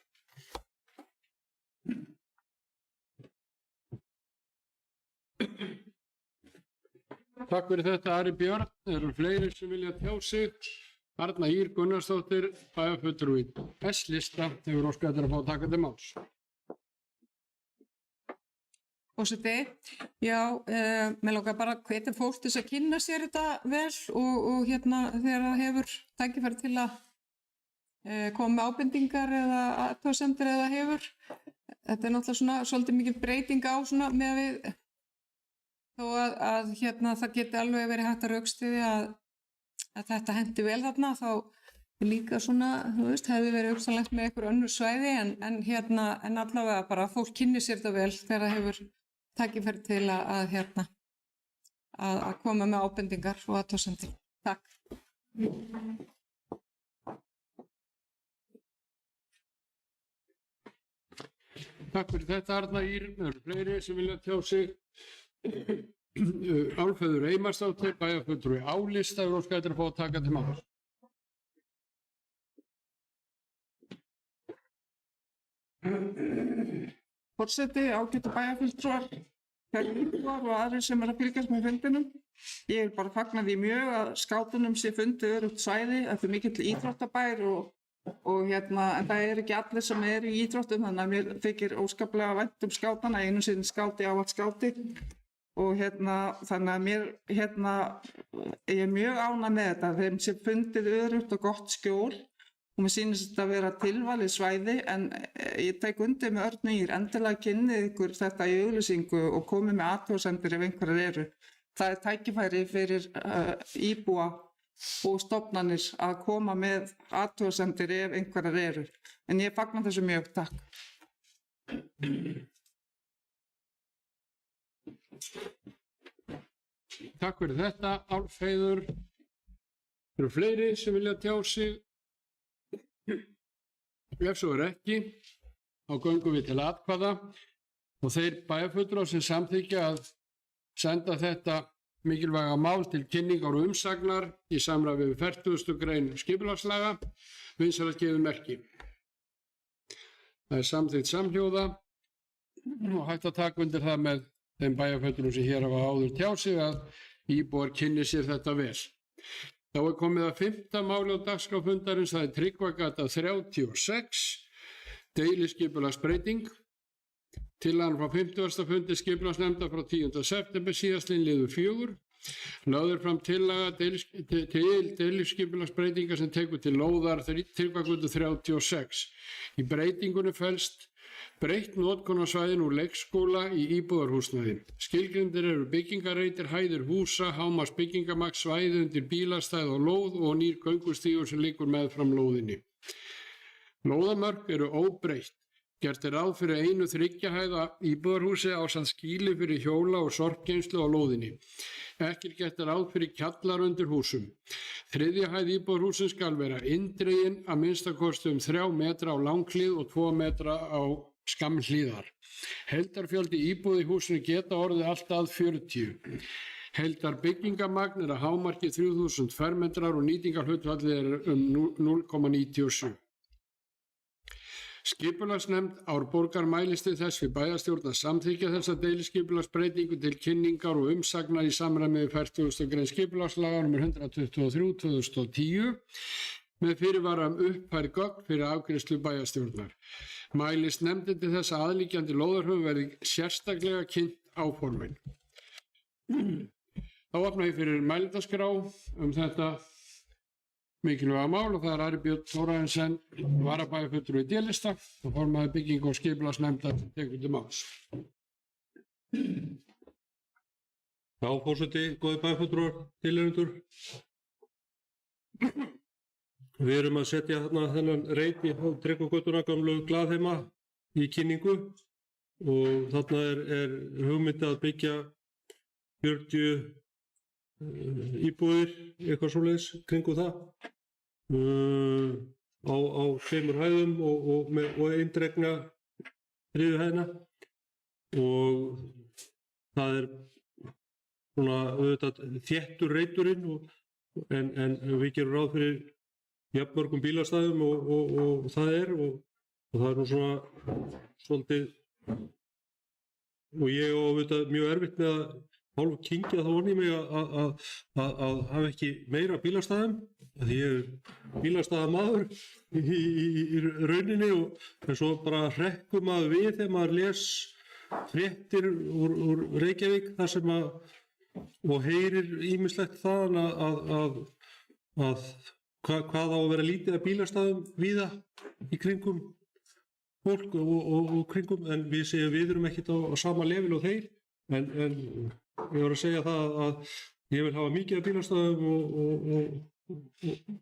Takk fyrir þetta, Ari Björn. Eru fleiri sem vilja tjá sig? Arna Ýr Gunnarsdóttir, bæjarfulltrúi S-lista, hefur óskað eftir að fá að taka til máls. Forseti, já, mér langar bara að hvetja fólk til að kynna sér þetta vel og þegar það hefur tækifæri til að koma með ábendingar eða athugasemdir eða hefur. Þetta náttúrulega svona svolítið mikið breyting á svona með við þó að það geti alveg verið hægt að rökstyðja að þetta hendi vel þarna, þá líka svona, þú veist, hefði verið hugsanlegt með einhver önnur svæði en allavega bara fólk kynni sér þetta vel þegar það hefur tækifæri til að koma með ábendingar og athugasemdir. Takk. Takk fyrir þetta, Arna Ýr. Það eru fleiri sem vilja tjá sig. Álfheiður Einarsdóttir, bæjarfulltrúi Álista, er óskað eftir að fá að taka til máls. Forseti, ágætu bæjarfulltrúar, íbúar og aðrir sem að fylgjast með fundinum. Ég vil bara fagna því mjög að skátunum sé fundið öruggt svæði. Þetta er mikill íþróttabær en það er ekki allir sem eru í íþróttum, þannig að mér þykir óskaplega vænt skátana, einu sinni skáti ávallt skáti. Og þannig að ég er mjög ánægð með þetta, þeim sé fundið öruggt og gott skjól. Og mér sýnist þetta að vera tilvalið svæði, en ég tek undir með Örnu Ýr, endilega kynnið ykkur þetta í auglýsingu og komið með athugasemdir ef einhverjar eru. Það er tækifæri fyrir íbúa og stofnanir að koma með athugasemdir ef einhverjar eru. En ég fagna þessu mjög, takk. Takk fyrir þetta, Álfheiður. Eru fleiri sem vilja tjá sig? Ef svo er ekki, þá göngum við til atkvæða og þeir bæjarfulltrúar sem samþykkja að senda þetta mikilvæga mál til kynningar og umsagnar í samræmi við 40. grein skipulagslaga vinsamlegast gefið merki. Það er samþykkt samhljóða og hægt að taka undir það með þeim bæjarfulltrúum sem hér hafa áður tjáð sig að íbúar kynni sér þetta vel. Þá er komið að 5. máli á dagskrá fundarins, það er Tryggvagata 36, deiliskipulagsbreyting. Tillagan frá 50. fundi skipulagsnefndar frá 10. september síðastliðinn liður 4. Lögð er fram tillaga til deiliskipulagsbreytinga sem tekur til lóðar Tryggvagötu 36. Í breytingunni felst breytt notkun á svæðinu úr leikskóla í íbúðarhúsnæði. Skilgreindir eru byggingarreitir, hæðir húsa, hámarks byggingamagn, svæði undir bílastæði og lóð og nýr göngustígur sem liggur meðfram lóðinni. Lóðamörk eru óbreytt. Gert er ráð fyrir einu 3 hæða íbúðarhúsi ásamt skýli fyrir hjóla og sorpgeymslu á lóðinni. Ekki er gert ráð fyrir kjallar undir húsum. 3. hæð íbúðarhúsins skal vera inndregin að minnstakosti 3 metra á langhlið og 2 metra á skammhlíðar. Heildarfjöldi íbúða í húsinu geta orðið allt að 40. Heildar byggingamagn er að hámarki 3000 fermetrar og nýtingarhlutfallið er 0,97. Skipulagsnefnd Árborgar mælist til þess við bæjarstjórn að samþykkja þessa deiliskipulagsbreytingu til kynningar og umsagnar í samræmi við 40. grein skipulagslaga nr. 123/2010 með fyrirvara upphæð gögn fyrir afgreiðslu bæjarstjórnar. Mælist nefndin til þess að aðliggjandi lóðarhöfum verði sérstaklega kynnt áformin. Þá opna ég fyrir mælendaskrá þetta mikilvæga mál og það er Ari Björn Þórarinsson, varabæjarfulltrúi í D-lista og formaður byggingu- og skipulagsnefndar tekur til máls. Já, forseti, góði bæjarfulltrúar, tilheyrendur. Við erum að setja þennan reit í Tryggvagötuna gömlu Glaðheima í kynningu og þarna er hugmynd að byggja 40 íbúðir, eitthvað svoleiðis kringu það á 2 hæðum og eindregna 3. hæðina og það er svona auðvitað þéttur reiturinn en við gerum ráð fyrir jafnmörgum bílastæðum og það er og það er nú svona svolítið og ég á auðvitað mjög erfitt með að hálf kyngja þá voni mig að hafa ekki meira bílastæðum því ég er bílastæðamaður í rauninni en svo bara hrekkum maður við þegar maður les fréttir úr Reykjavík þar sem og heyrir ýmislegt þaðan að hvað á að vera lítið af bílastæðum víða í kringum fólk og kringum en við segjum við erum ekkert á sama level og þeir en ég var að segja það að ég vil hafa mikið af bílastæðum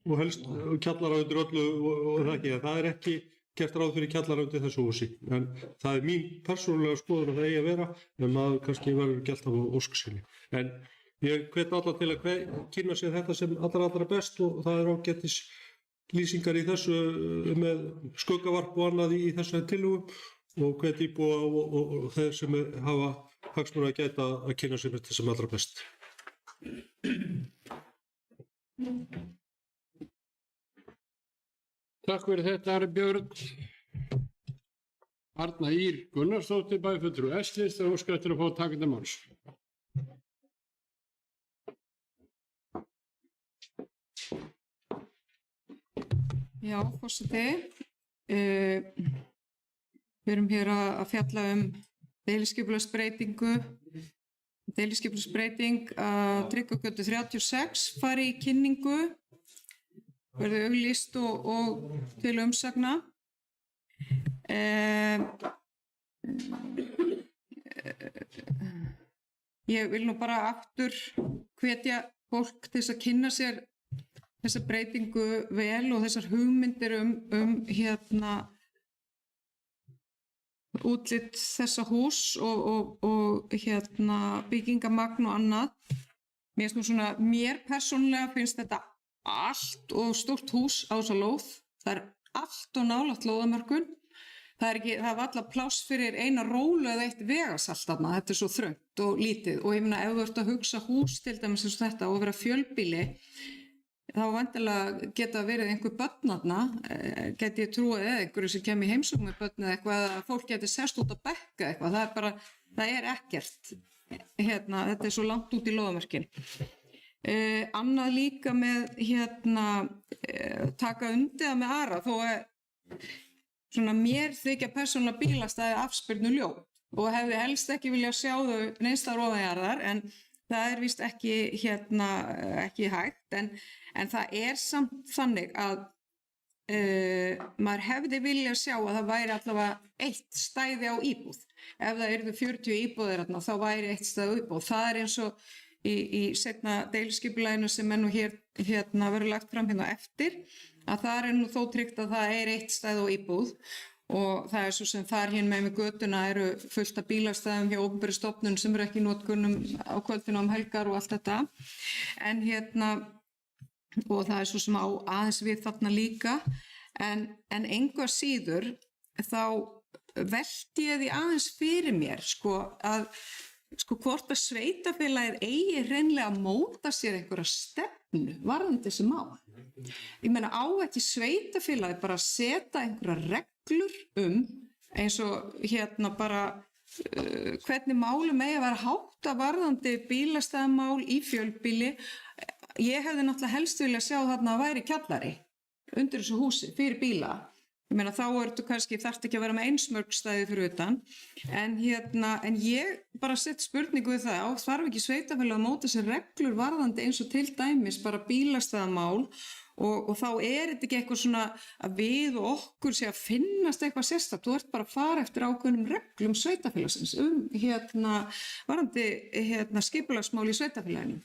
og helst kjallara undir öllu og það ekki. Það er ekki gert ráð fyrir kjallara undir þessu húsi. En það er mín persónulega skoðun að það eigi að vera, en maður kannski verður ekki alltaf á ósksinni. En ég hvet alla til að kynna sér þetta sem allra best og það er ágætis lýsingar í þessu með skuggavarp og annað í þessu tillögu og hvet íbúa og þeir sem hafa hagsmuna að gæta að kynna sér þetta sem allra best. Takk fyrir þetta, Ari Björn. Arna Ýr Gunnarsdóttir, bæjarfulltrúi S-lista, óskar eftir að fá taka til máls. Já, forseti. Við erum hér að fjalla deiliskipulagsbreytingu. Deiliskipulagsbreyting að Tryggvagötu 36 fari í kynningu, verði auglýst og til umsagna. Ég vil nú bara aftur hvetja fólk til þess að kynna sér þessa breytingu vel og þessar hugmyndir útlit þessa hús og byggingamagn og annað. Mér persónulega finnst þetta allt og stórt hús á þessa lóð. Það er allt og nálægt lóðamörkun. Það var alla pláss fyrir eina rólu eða eitt vegasalt þarna. Þetta er svo þröngt og lítið og ég meina ef þú ert að hugsa hús til dæmis eins og þetta og vera fjölbýli þá vantilega geta verið einhver börn þarna, geti ég trúið eða einhverju sem kemur í heimsókn með börn eða eitthvað að fólk geti sest út að bekka eitthvað, það er ekkert, þetta er svo langt út í lóðamörkin. Annað líka með taka undir það með Ara, þó að mér þykja persónulega bílastæði afspyrnu ljót og hefði helst ekki viljað sjá þau neins staðar ofanjarðar en það er víst ekki hægt en það er samt þannig að maður hefði viljað sjá að það væri allavega eitt stæði á íbúð. Ef það yrðu 40 íbúðir þá væri eitt stæði á íbúð. Það er eins og í seinna deiliskipulaginu sem nú hér verður lagt fram hérna eftir að það er nú þó tryggt að það er eitt stæði á íbúð og það er svo sem þar með götuna eru fullt af bílastæðum hjá opinberri stofnun sem eru ekki í notkun á kvöldinu helgar og allt þetta en og það er svo sem á aðeins við þarna líka en engu að síður þá velti ég því aðeins fyrir mér að hvort að sveitarfélagið eigi hreinlega að móta sér einhverja stefnu varðandi þessi mál. Ég meina á ekki sveitarfélagið bara að setja einhverja reglur eins og bara hvernig málum eigi að vera hátta varðandi bílastæðamál í fjölbýli. Ég hefði náttúrulega helst viljað sjá þarna að væri kjallari undir þessu húsi fyrir bíla. Ég meina þá þarftu ekki að vera með einsmörgstæði fyrir utan en ég bara sett spurningu við það þarf ekki sveitarfélag að móta sér reglur varðandi eins og til dæmis bara bílastæðamál og þá þetta ekki eitthvað svona að við og okkur sé að finnast eitthvað sérstakt, þú ert bara að fara eftir ákveðnum reglum sveitarfélagsins varðandi skipulagsmál í sveitarfélaginu.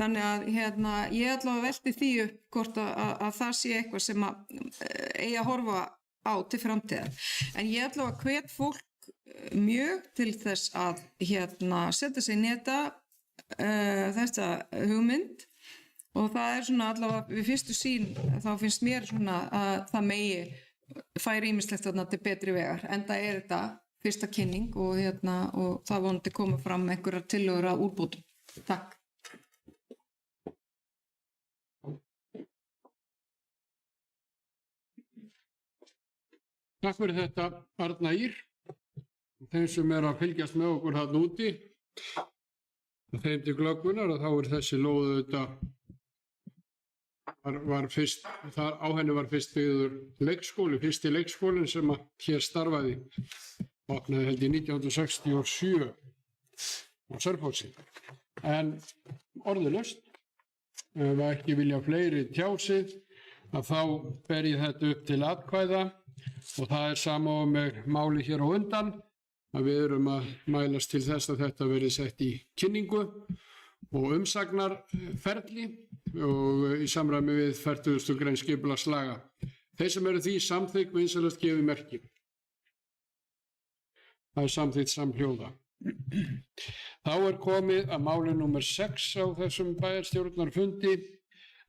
Þannig að ég allavega velti því upp hvort að það sé eitthvað sem eigi að horfa á til framtíðar. En ég allavega hvet fólk mjög til þess að setja sig í þetta hugmynd og það er svona allavega við fyrstu sýn þá finnst mér svona að það megi færi ýmislegt þarna til betri vegar enda þetta fyrsta kynning og það vonandi koma fram einhverjar tillögur að úrbótum. Takk. Takk fyrir þetta, Arna Ýr. Þeim sem að fylgjast með okkur þarna úti, þeim til glöggvunar að þá þessi lóð auðvitað á henni var fyrst byggður leikskóli, fyrsti leikskólinn sem hér starfaði, opnaði held í 1967 á Sörfossi. En orðulaust, ef ekki vilja fleiri tjásið, að þá ber ég þetta upp til atkvæða og það er sama með máli hér á undan. að við erum að mælast til þess að þetta verði sett í kynningu og umsagnarferli og í samræmi við 40. grein skipulagslaga. Þeir sem eru því samþykk vinsalast gefi merki. Það er samþykkt samhljóða. Þá er komið að máli númer 6 á þessum bæjarstjórnarfundi.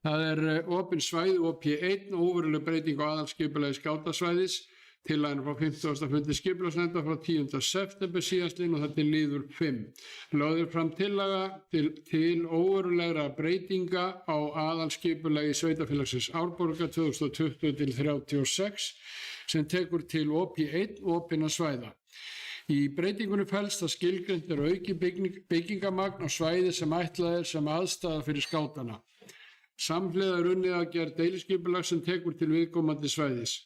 Það er opin svæði OP1 og óveruleg breyting á aðalskipulagi skátasvæðis. Tillagan frá 50. fundi skipulagsnefndar frá 10. september síðastliðinn og þetta er liður 5. Lögð fram tillaga til óverulegra breytinga á aðalskipulagi sveitarfélagsins Árborgar 2020-36 sem tekur til OP1 opinna svæða. Í breytingunni felst að skilgreint er aukið byggingamagn á svæði sem ætlað er sem aðstaða fyrir skátana. Samhliða er unnið að gera deiliskipulag sem tekur til viðkomandi svæðis.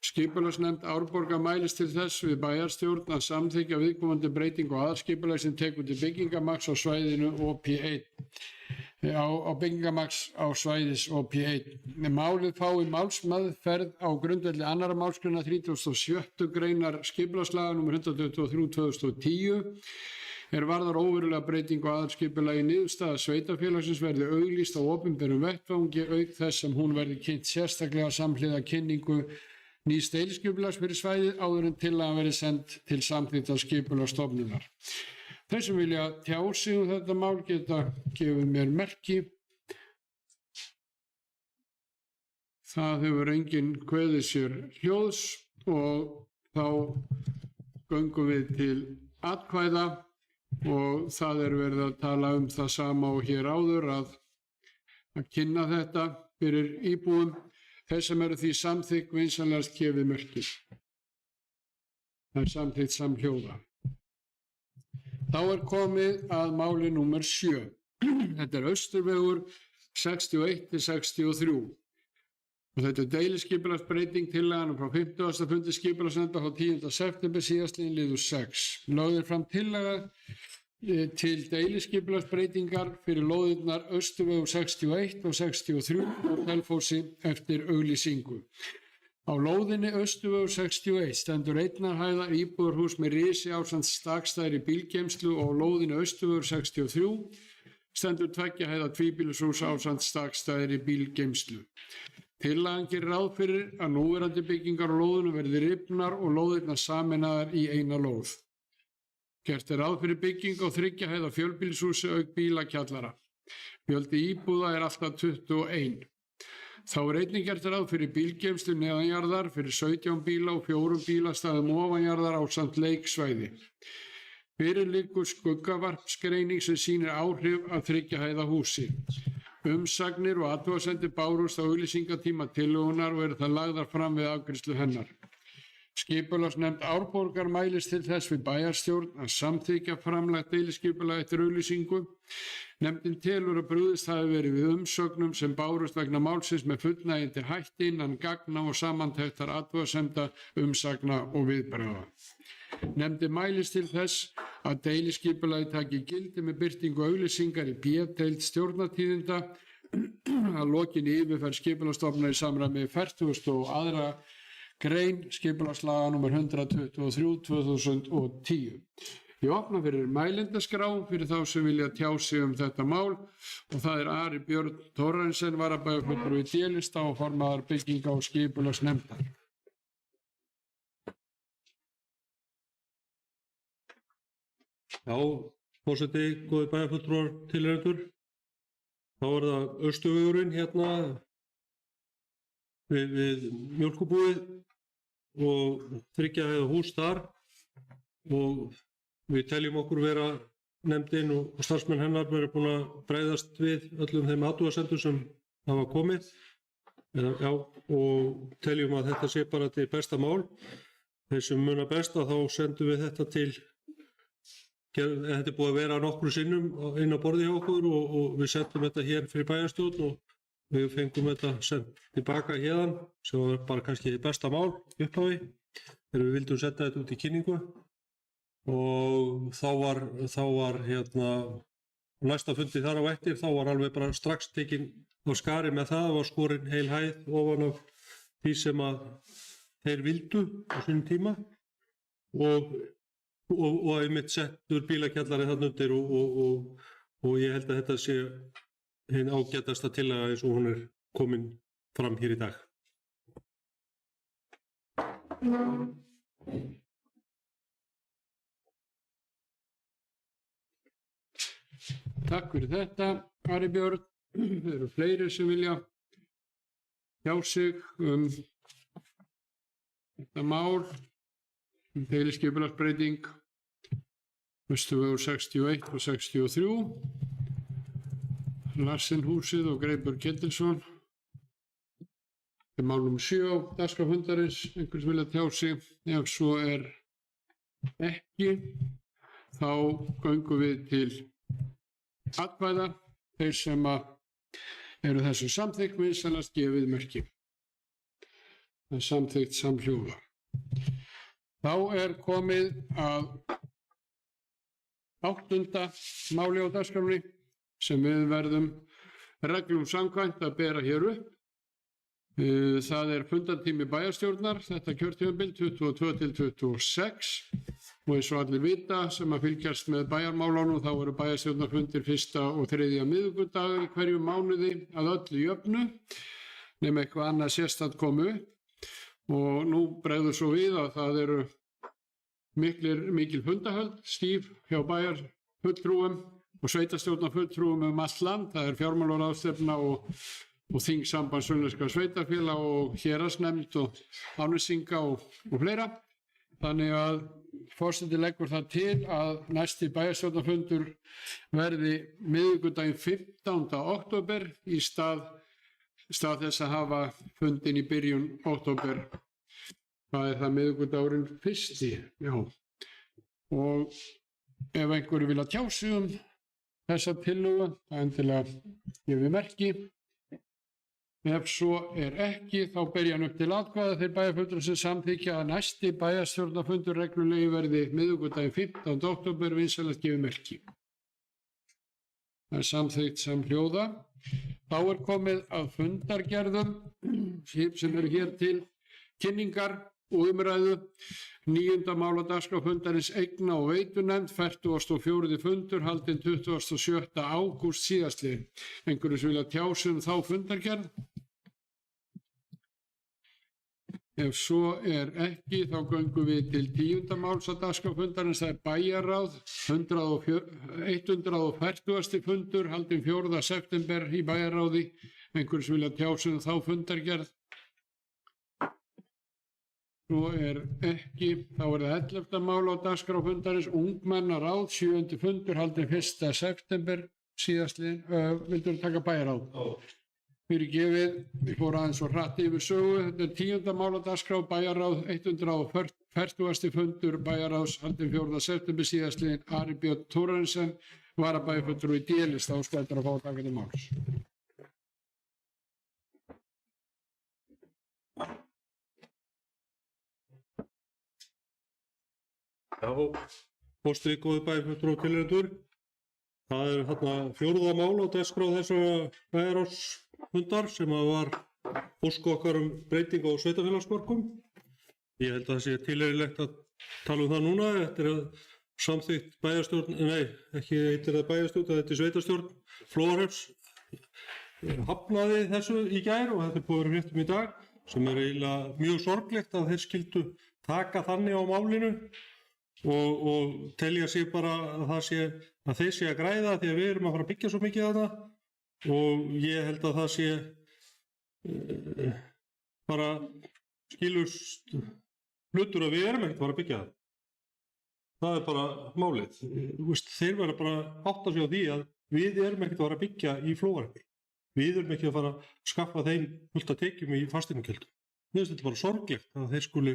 Skipulagsnefnd Árborgar mælist til þess við bæjarstjórn að samþykkja viðkomandi breytingu á aðalskipulag sem tekur til byggingamagns á svæðinu OP1. Á byggingamagns á svæðis OP1. Málið fái málsmeðferð á grundvelli 2. málsgreinar 37. greinar skipulagslaga nr. 123/2010 er varðar óverulega breytingu á aðalskipulagi. Niðurstaða sveitarfélagsins verði auglýst á opinberum vettvangi auk þess sem hún verði kynnt sérstaklega samhliða kynningu nýs deiliskipulags fyrir svæðið áður en tillagan verði send til samþykktar skipulagsstofnunar. Þeir sem vilja tjá sig þetta mál geta gefið mér merki. Það hefur enginn kveðið sér hljóðs og þá göngum við til atkvæða og það er verið að tala það sama og hér áður að kynna þetta fyrir íbúum. Þeir sem eru því samþykk vinsamlegast gefið merki. Það er samþykkt samhljóða. Þá er komið að máli númer 7. Þetta er Austurvegur 61-63. Og þetta er deiliskipulagsbreyting tillagan frá 50. fundi skipulagsnefndar frá 10. september síðastliðinn liður 6. Lögð fram tillaga til deiliskipulagsbreytingar fyrir lóðirnar Austurvegur 61 og 63 og Selfossi eftir auglýsingu. Á lóðinni Austurvegur 61 stendur einnar hæðar íbúðarhús með risi ásamt stakstæðri bílgeymslu og á lóðinni Austurvegur 63 stendur 2 hæða tvíbýlishús ásamt stakstæðri bílgeymslu. Tillagan gerir ráð fyrir að núverandi byggingar á lóðinu verði rifnar og lóðirnar sameinaðar í eina lóð. Gert er ráð fyrir bygging á 3 hæða fjölbýlishúsi auk bílakjallara. Fjöldi íbúða er alltaf 21. Þá er einnig gert ráð fyrir bílgeymslu neðanjarðar fyrir 17 bíla og 4 bílastæðum ofanjarðar ásamt leiksvæði. Fyrir liggur skuggavarpsgreining sem sýnir áhrif af 3 hæða húsi. Umsagnir og athugasemdir bárust á auglýsingatíma tillögunnar og eru það lagðar fram við afgreiðslu hennar. Skipulagsnefnd Árborgar mælist til þess við bæjarstjórn að samþykkja framlagt deiliskipulag eftir auglýsingu. Nefndin telur að brugðist hafi verið við umsögnum sem bárust vegna málsins með fullnægjandi hætti innan gagna og samantektar athugasemda, umsagna og viðbragða. Nefndin mælist til þess að deiliskipulagi taki gildi með birtingu auglýsingar í B-deild stjórnartíðinda að lokinni yfirferð skipulagsstofnunar í samræmi við 42. grein skipulagslaga nr. 123/2010. Ég opna fyrir mælendaskrá fyrir þá sem vilja tjá sig þetta mál og það er Ari Björn Thorrensen, varabæjarfulltrúi í D-lista og formaður bygginga- og skipulagsnefndar. Já, forseti, góði bæjarfulltrúar tilheyrendur. Þá er það Austurvegurinn hérna við mjólkubúið og 3 hæða hús þar og við teljum okkur vera nefndin og starfsmenn hennar verið búin að bregðast við öllum þeim athugasemdum sem hafa komið og teljum að þetta sé bara til besta mál. Þeir sem muna besta þá sendum við þetta til, þetta er búið að vera nokkru sinnum inn á borði hjá okkur og við sendum þetta hér fyrir bæjarstjórn og við fengum þetta sendt tilbaka hérðan sem var bara kannski besta mál upphafi þegar við vildum setja þetta út í kynningu og þá var hérna næsta fundi þar á eftir þá var alveg bara strax tekinn á skari með það var skorin heil hæð ofan af því sem að þeir vildu á sínum tíma og og einmitt settur bílakjallari þarna undir og ég held að þetta sé hinn ágætasta tillaga eins og hún er komin fram hér í dag. Takk fyrir þetta, Ari Björn. Það eru fleiri sem vilja tjá sig þetta mál, deiliskipulagsbreyting, Austurvegur 61 og 63, Larsenhúsið og Greipur Ketilsson. Þetta er mál nr. 7 á dagskrá fundarins, einhvers vilja tjá sig. Ef svo er ekki, þá göngum við til atkvæða. Þeir sem eru þessu samþykkt vinsamlegast gefið merki. Það er samþykkt samhljóða. Þá er komið að 8. máli á dagskránni sem við verðum reglum samkvæmt að bera hér upp. Það er fundartími bæjarstjórnar, þetta kjörtímabil 22 til 26 og eins og allir vita sem að fylgjast með bæjarmálunum þá eru bæjarstjórnarfundir 1. og 3. miðvikudag í hverju mánuði að öllu jöfnu nema eitthvað annað sérstakt komu og nú bregður svo við að það eru mikil fundahöld stíf hjá bæjarfulltrúum og sveitarstjórnarfulltrúum allt land, það er fjármálaráðstefna og þingsamband sunnlenskra sveitarfélaga og héraðsnefnd og Árnesinga og fleira. Þannig að forseti leggur það til að næsti bæjarstjórnarfundur verði miðvikudaginn 15. október í stað þess að hafa fundin í byrjun október. Það er það miðvikudagurinn 1. Já. Og ef einhverju vilja tjá sig þessa tillögu, það endilega gefið merki. Ef svo er ekki, þá ber ég hann upp til atkvæða þeir bæjarfundur sem samþykja að næsti bæjarstjórnarfundur reglulegi verði miðvikudaginn 15. október vinsamlegast gefið merki. Það er samþykkt samhljóða. Þá er komið að fundargerðum sem eru hér til kynningar og umræðu. 9. mál á dagskrá fundarins eigna- og veitunefnd, 44. fundur, haldinn 27. ágúst síðastliðinn. Einhverjum sem vilja tjá sig þá fundargerð? Ef svo er ekki, þá göngum við til 10. máls á dagskrá fundarins, það er bæjarráð, 140. fundur, haldinn 4. september í bæjarráði. Einhverjum sem vilja tjá sig þá fundargerð? Svo er ekki, þá er það 11. mál á dagskrá fundarins, ungmennaráð, 7. fundur, haldinn 1. september síðastliðinn. Vildur taka bæjarráð? Fyrirgefið, ég fór aðeins svo hratt yfir sögu. Þetta er 10. mál á dagskrá, bæjarráð, 140. fundur, bæjarráðs, haldinn 4. september síðastliðinn. Ari Björn Thorensen, varabæjarfulltrúi í D-lista og skældur að fá að taka til máls. Já, fórstri góði bæjarfulltrúi og tilheyrendur. Það er hérna 4. mál á dagskrá þessara bæjarráðsfundar sem var ósk okkar breytingu á sveitarfélagsmörkum. Ég held að það sé tilheyrilegt að tala það núna. Þetta er samþykkt bæjarstjórn, ekki heitir það bæjarstjórn, þetta er sveitarstjórn Flóahrepps hafnaði þessu í gær og þetta er búið fréttum í dag sem er eiginlega mjög sorglegt að þeir skyldu taka þannig á málinu og telja sig bara að þeir sé að græða því að við erum að fara að byggja svo mikið að það og ég held að það sé bara skilust hlutur að við erum ekkert að fara að byggja það. Það er bara málið. Þeir verða bara átta sig á því að við erum ekkert að fara að byggja í Flóahreppi. Við erum ekki að fara að skaffa þeim fullt að tekjum í fasteignagjöldum. Mér finnst þetta bara sorglegt að þeir skuli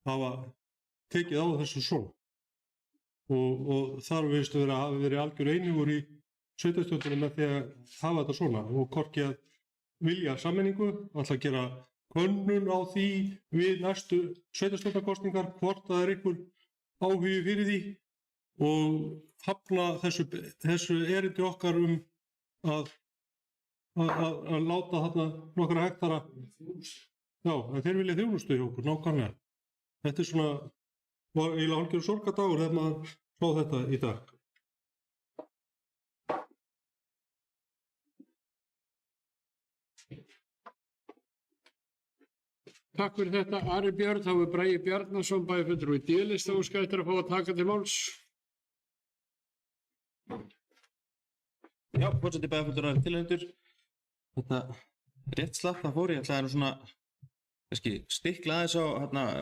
hafa tekið á þessu svona. Og þar viðstu hafa verið algjör einingur í sveitarstjórnum með því að hafa þetta svona og hvorki að vilja sammenningu, alltaf að gera könnun á því við næstu sveitarstjórnarkosningar hvort það er einhver áhugi fyrir því og hafna þessu erindi okkar að láta þarna nokkra hektara. Já, þeir vilja þjónustu hjá okkur nákvæmlega. Þetta er svona var eiginlega hálfgerður sorgardagur þegar maður sá þetta í dag. Takk fyrir þetta, Ari Björn. Þá er Bragi Bjarnason, bæjarfulltrúi D-lista, óskað eftir að fá að taka til máls. Já, forseti bæjarfulltrúar tilhendur. Þetta rétt slapp það fór, ég ætlaði nú svona kannski stikla aðeins á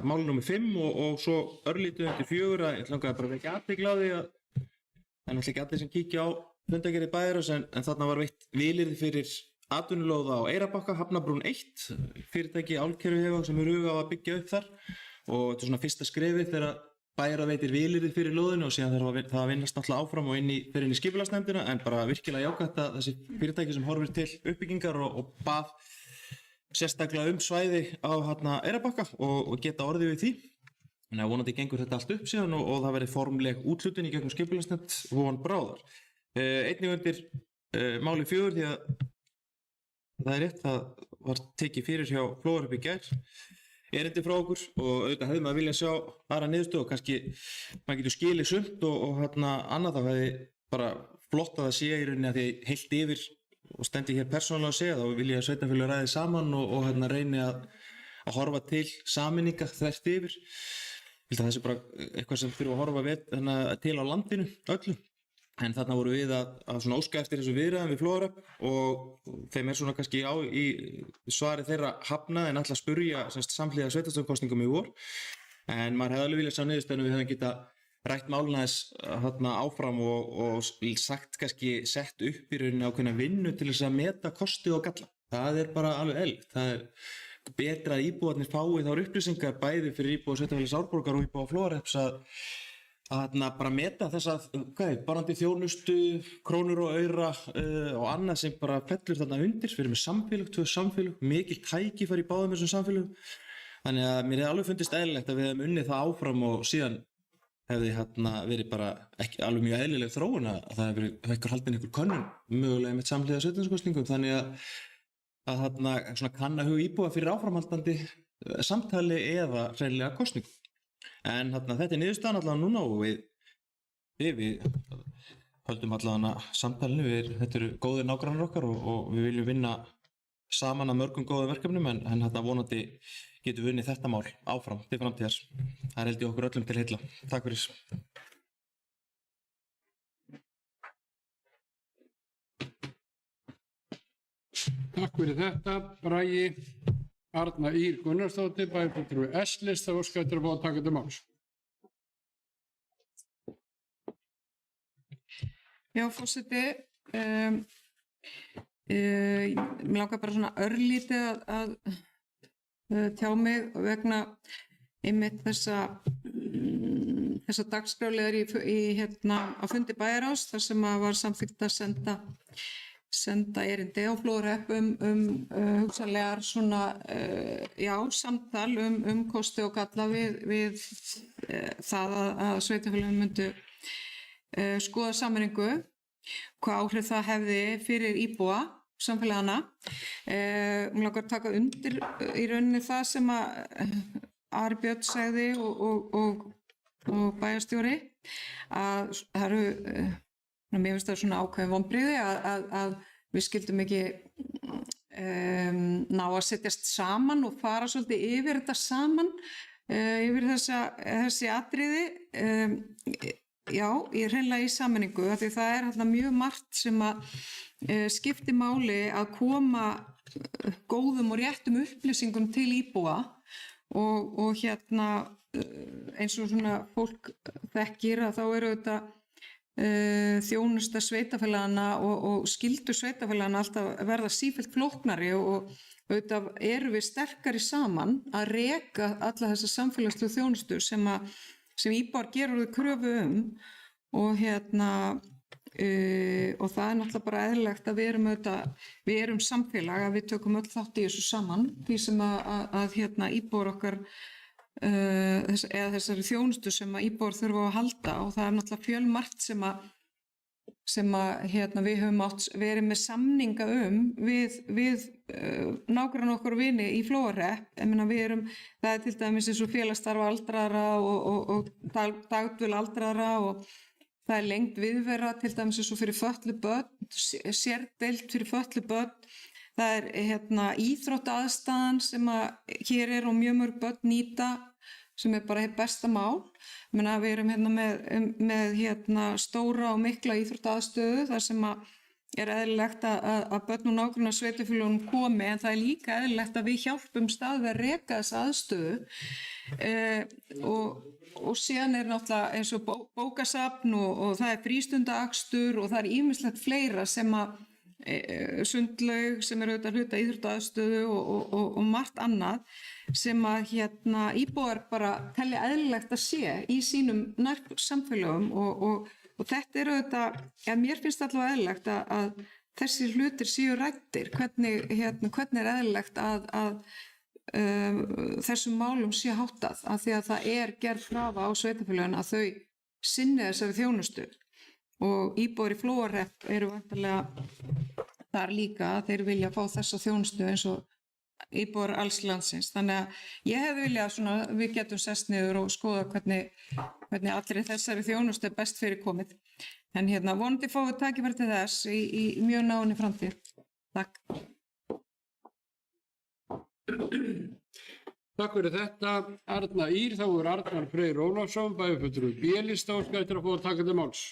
máli númer 5 og svo örlítið undir 4 að ég langaði bara að vekja athygli á því að það er náttúrulega ekki allir sem kíkja á fundargerðir Bæjarráðs en þarna var veitt vilyrði fyrir atvinnulóð á Eyrarbakka, Hafnabrún 1, fyrirtæki Álkeruhefa sem eru hugað á að byggja upp þar og þetta er svona fyrsta skrefið þegar Bæjarráð veitir vilyrði fyrir lóðinu og síðan þarf það að vinnast náttúrulega áfram og fer inn í skipulagsnefndina en bara virkilega jákvætt að þessi fyrirtæki sem horfir til uppbyggingar og bað sérstaklega svæði á Eyrarbakka og geta orðið við því. Þannig að vonandi gengur þetta allt upp síðan og það verði formleg úthlutun í gegnum skipulagsnefnd von bráðar. Einnig undir máli 4 því að það er rétt, það var tekið fyrir hjá Flóðarhöpp í gær erindi frá okkur og auðvitað hefði maður viljað sjá aðra niðurstöðu og kannski maður getur skilið sumt og annað þá hefði bara flott að það sé í rauninni að því heilt yfir og stendi hér persónulega að segja þá vil ég að sveitarfélög ræði saman og reyni að horfa til sameininga þvert yfir. Ég held að það sé bara eitthvað sem þurfa að horfa til á landinu öllu. En þarna voru við að svona óska eftir þessu viðræðum við Flóðarhöpp og þeim svona kannski í svari þeirra hafnað en alltaf spurja samhliða sveitarstjórnarkosningum í vor. En maður hefði alveg viljað sjá niðurstöðuna við hefðum geta rætt málina þess áfram og sagt kannski sett upp í rauninni ákveðna vinnu til þess að meta kosti og galla. Það er bara alveg eðlilegt. Það er betra að íbúarnir fái þær upplýsingar bæði fyrir íbúa sveitarfélags Árborgar og íbúa Flóðarhrepps að bara meta þessa barandi þjónustu, krónur og aura og annað sem bara fellur þarna undir. Við erum með samfélög, 2 samfélög, mikil tækifæri í báðum þessum samfélögum. Þannig að mér hefði alveg fundist eðlilegt að við hefum unnið það áfram og síðan hefði verið bara ekki alveg mjög eðlileg þróun að það hefði verið haldin einhver könnun mögulega með samhliða sveitarstjórnarkosningum þannig að svona kanna hug íbúa fyrir áframhaldandi samtali eða hreinlega kosningum. En þetta er niðurstaðan allavega núna og við höldum allavega samtalinu, þetta eru góðir nágrannar okkar og við viljum vinna saman að mörgum góðum verkefnum en vonandi getum við unnið þetta mál áfram til framtíðar. Það held ég okkur öllum til heilla. Takk fyrir. Takk fyrir þetta, Bragi. Arna Ýr Gunnarsdóttir, bæjarfulltrúi S-lista, óskað eftir að fá að taka til máls. Já, forseti, mér langar bara svona örlítið að tjá mig vegna einmitt þessa dagskrárliðar á fundi Bæjarráðs þar sem var samþykkt að senda erindi á Flóðarhöpp hugsanlegar svona, samtal kosti og galla við það að sveitarfélögin myndu skoða sameiningu, hvað áhrif það hefði fyrir íbúa samfélagana. Mér langar að taka undir í rauninni það sem að Ari Björn sagði og bæjarstjóri að það eru mér finnst það svona ákveðin vonbrigði að við skildum ekki ná að setjast saman og fara svolítið yfir þetta saman, yfir þessi atriði, hreinlega í sameiningu, af því það er mjög margt sem að skipti máli að koma góðum og réttum upplýsingum til íbúa og eins og svona fólk þekkir að þá eru þetta þjónusta sveitarfélagana og skyldur sveitarfélagana alltaf verða sífellt flóknari og auðvitað eru við sterkari saman að reka alla þessa samfélagslegu þjónustu sem íbúar gerur við kröfu og og það er náttúrulega bara eðlilegt að við erum samfélag að við tökum öll þátt í þessu saman því sem að íbúar okkar eða þessari þjónustu sem að íbúar þurfa að halda og það er náttúrulega fjölmargt sem að sem að við höfum verið með samninga við nágrann okkur og vini í Flóahrepp. Það er til dæmis eins og félagsstarf aldraðra og dagdvöl aldraðra og það er lengd viðvera til dæmis eins og fyrir fötluð börn, sérdeild fyrir fötluð börn. Það er íþróttaaðstaðan sem að hér er og mjög mörg börn nýta sem er bara besta mál. Við erum með stóra og mikla íþróttaaðstöðu þar sem að er eðlilegt að börn og nágranna sveitarfélögunum komi, en það er líka eðlilegt að við hjálpum stað við að reka þessa aðstöðu. Og síðan er náttúrulega eins og bókasafn og það er frístundaakstur og það er ýmislegt fleira sem að sundlaug sem er auðvitað hluta íþróttaaðstöðu og margt annað sem að íbúar bara telja eðlilegt að sé í sínum nærsamfélögum og þetta er auðvitað, mér finnst allavega eðlilegt að þessi hlutir séu ræddir, hvernig er eðlilegt að þessum málum sé háttað, af því að það er gerð krafa á sveitarfélögin að þau sinni þessari þjónustu og íbúar í Flóahrepp eru vantarlega þar líka að þeir vilja fá þessa þjónustu eins og íbúar alls landsins. Þannig að ég hefði viljað við getum sest niður og skoða hvernig allri þessari þjónustu er best fyrir komið. En vonandi fáum við tækifæri til þess í mjög náinni framtíð. Takk. Takk fyrir þetta, Arna Ýr. Þá er Arnar Freyr Ólafsson, bæjarfulltrúi B-lista og skættir að fá að taka til máls.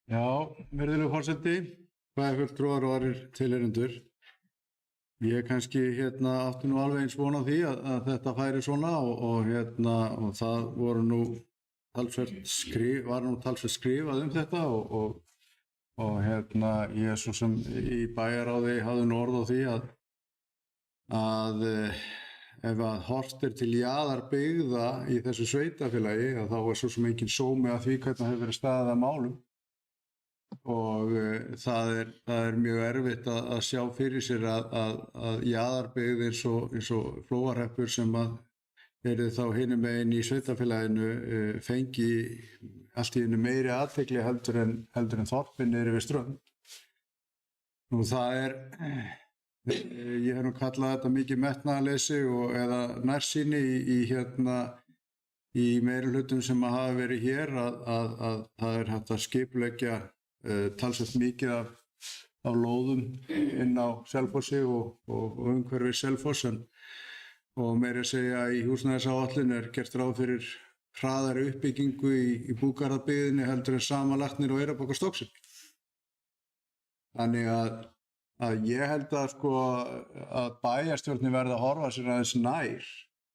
Já, virðulegur forseti, bæjarfulltrúar og aðrir tilheyrendur. Ég kannski átti nú alveg eins von á því að þetta færi svona og það voru nú talsvert skrifað þetta og ég svo sem í bæjaráði hafði nú orð á því að ef að horft er til jaðarbyggða í þessu sveitafélagi þá er svo sem engin sómi að því hvernig hefur verið staðið að málum og það er mjög erfitt að sjá fyrir sér að jaðarbyggð eins og Flóahreppur sem að eru þá hinum megin í sveitafélaginu fengi allt í einu meiri athygli heldur en þorpin niðri við strönd. Nú það er ég hef nú kallað þetta mikið metnaðarleysi eða nærsýni í meirihlutum sem að hafa verið hér að það er hægt að skipuleggja talsvert mikið af lóðum inn á Selfossi og umhverfis Selfoss og meira að segja í húsnæðisáætlun er gert ráð fyrir hraðari uppbyggingu í Búgarðabyggðinni heldur en samanlagt niður á Eyrarbakka og Stokkseyri. Þannig að ég held að bæjarstjórnin verði að horfa sér aðeins nær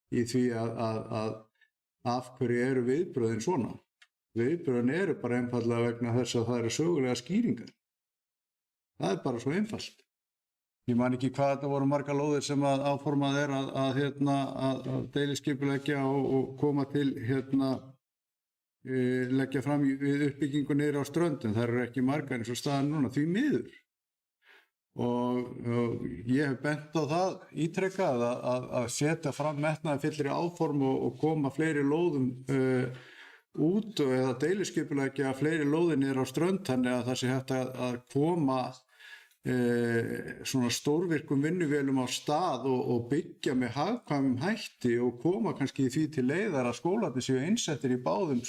í því að af hverju eru viðbrögðin svona. Viðbrögðin eru bara einfaldlega vegna þess að það eru sögulega skýringar. Það er bara svo einfalt. Ég man ekki hvað þetta voru margar lóðir sem að áformað er að deiliskipuleggja og koma til leggja fram við uppbyggingu niður á ströndum. Það eru ekki margar eins og staðan núna, því miður. Og ég hef bent á það ítrekkað að setja fram metnaðarfyllri áform og koma fleiri lóðum út eða deiliskipuleggja fleiri lóðir niður á strönd þannig að það sé hægt að koma svona stórvirkum vinnuvélum á stað og byggja með hagkvæmum hætti og koma kannski því til leiðar að skólarnir séu innsettir í báðum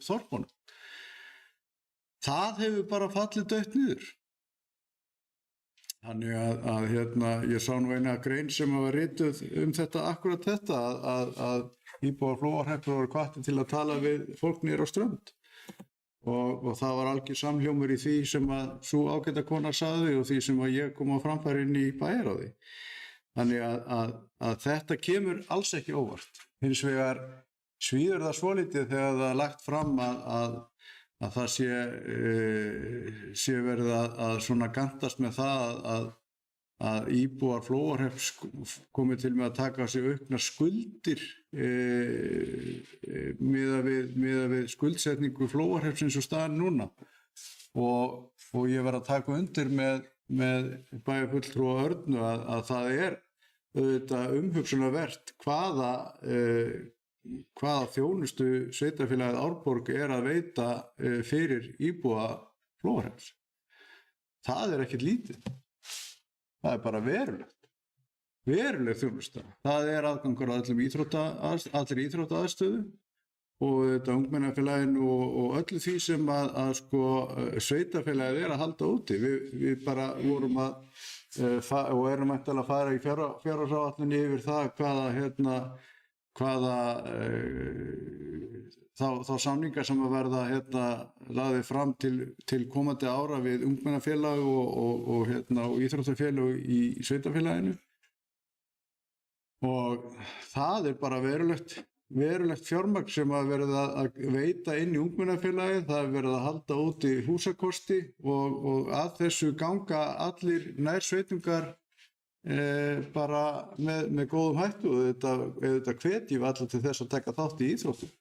þorpunum. Það hefur bara fallið dautt niður. Þannig að ég sá nú eina grein sem var rituð þetta akkurat þetta að íbúar Flóahreppur voru hvattir til að tala við fólk niður á strönd og það var algjör samhljómur í því sem að sú ágæta kona sagði og því sem að ég kom á framfæri inn í bæjaráði. Þannig að þetta kemur alls ekki óvart. Hins vegar svíður það svolítið þegar það er lagt fram að það sé verið að svona gantast með það að íbúar Flóahrepps komi til með að taka á sig auknar skuldir miðað við skuldsetningu Flóahrepps eins og staðan núna. Og ég verð að taka undir með bæjarfulltrúa Örnu að það er auðvitað umhugsunarvert hvaða hvaða þjónustu sveitarfélagið Árborg að veita fyrir íbúa Flóahrepps. Það ekkert lítið. Það bara veruleg þjónusta. Það aðgangur að allri íþróttaaðstöðu og þetta ungmennafélaginu og öllu því sem að sko sveitarfélagið að halda úti. Við bara vorum og erum að fara í fjárhagsáætlun yfir það þá samningar sem að verða lagðir fram til komandi ára við ungmennafélag og íþróttafélag í sveitarfélaginu. Og það bara verulegt fjármagn sem að verða að veita inn í ungmennafélagið. Það verða að halda úti húsakosti og að þessu ganga allir nærsveitungar bara með góðum hættu og þetta hvetjum alla til þess að taka þátt í íþróttum.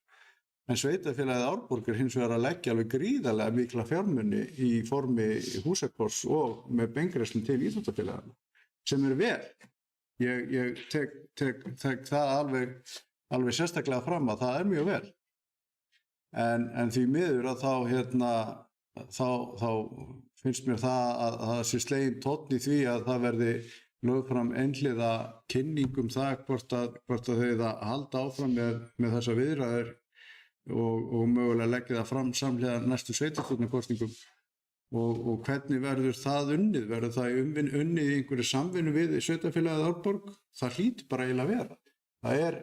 En sveitarfélagið Árborg hins vegar að leggja alveg gríðarlega mikla fjármuni í formi húsakosts og með beingreiðslum til íþróttafélagana sem vel. Ég tek það alveg sérstaklega fram að það mjög vel. En því miður að þá finnst mér það að það sé sleginn tónn í því að það verði lögð fram einhliða kynning það hvort að þau halda áfram með þessa viðræður og mögulega leggja það fram samhliða næstu sveitarstjórnarkosningum. Og hvernig verður það unnið? Verður það unnið í einhverju samvinnu við sveitarfélagið Árborg? Það hlýtur bara eiginlega að vera.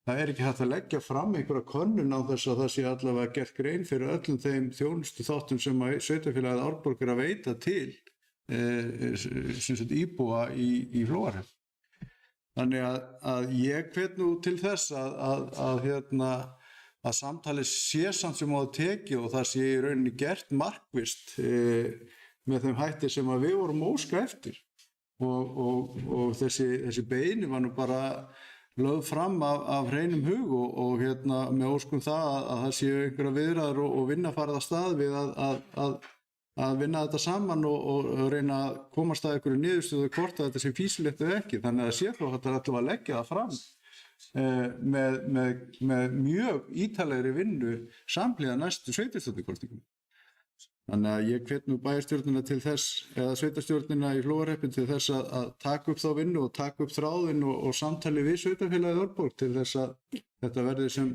Það ekki hægt að leggja fram einhverja könnun á þess að það sé allavega gert grein fyrir öllum þeim þjónustu þáttum sem að sveitarfélagið Árborg að veita til íbúa í Flóahreppi. Þannig að ég hvet nú til þess að samtalið sé samt sem á að tekið og það sé í rauninni gert markvisst með þeim hætti sem að við vorum óska eftir. Og þessi beiðni var nú bara lögð fram af hreinum hug og með óskum það að það séu einhverja viðræður og vinna farið af stað við að vinna þetta saman og reyna að komast að einhverju niðurstöðu hvort að þetta sé fýsilegt eða ekki. Þannig að sé þá þetta allavega að leggja það fram með mjög ítarlegri vinnu samhliða næstu sveitarstjórnarkosningum. Þannig að ég hvet nú bæjarstjórnina til þess, eða sveitarstjórnina í Flóahreppi til þess að taka upp þá vinnu og taka upp þráðinn og samtali við sveitarfélagið Árborg til þess að þetta verði sem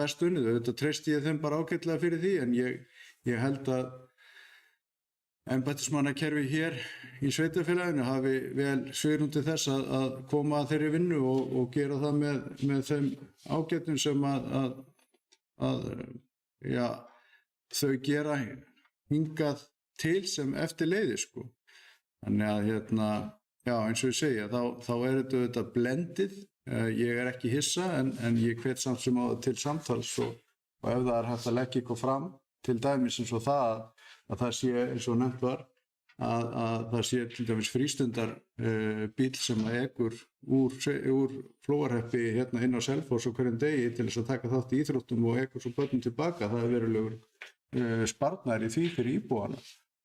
best unnið. Þetta treysti ég þeim bara ágætlega fyrir því en ég held að embættismannakerfi hér í sveitarfélaginu hafi vel svigrúm til þess að koma að þeirri vinnu og gera það með þeim ágætum sem að þau gera hingað til sem eftir leiði sko. Þannig að eins og ég segja þá þetta blendið. Ég ekki hissa en ég hvet samt sem á til samtals og ef það hægt að leggja eitthvað fram til dæmis eins og það að það sé eins og nefnt var að það sé til dæmis frístundar bíl sem að ekur úr Flóahreppi inn á Selfoss og hverjum degi til þess að taka þátt í íþróttum og ekur svo börnum tilbaka. Það verulegur sparnaður í því fyrir íbúana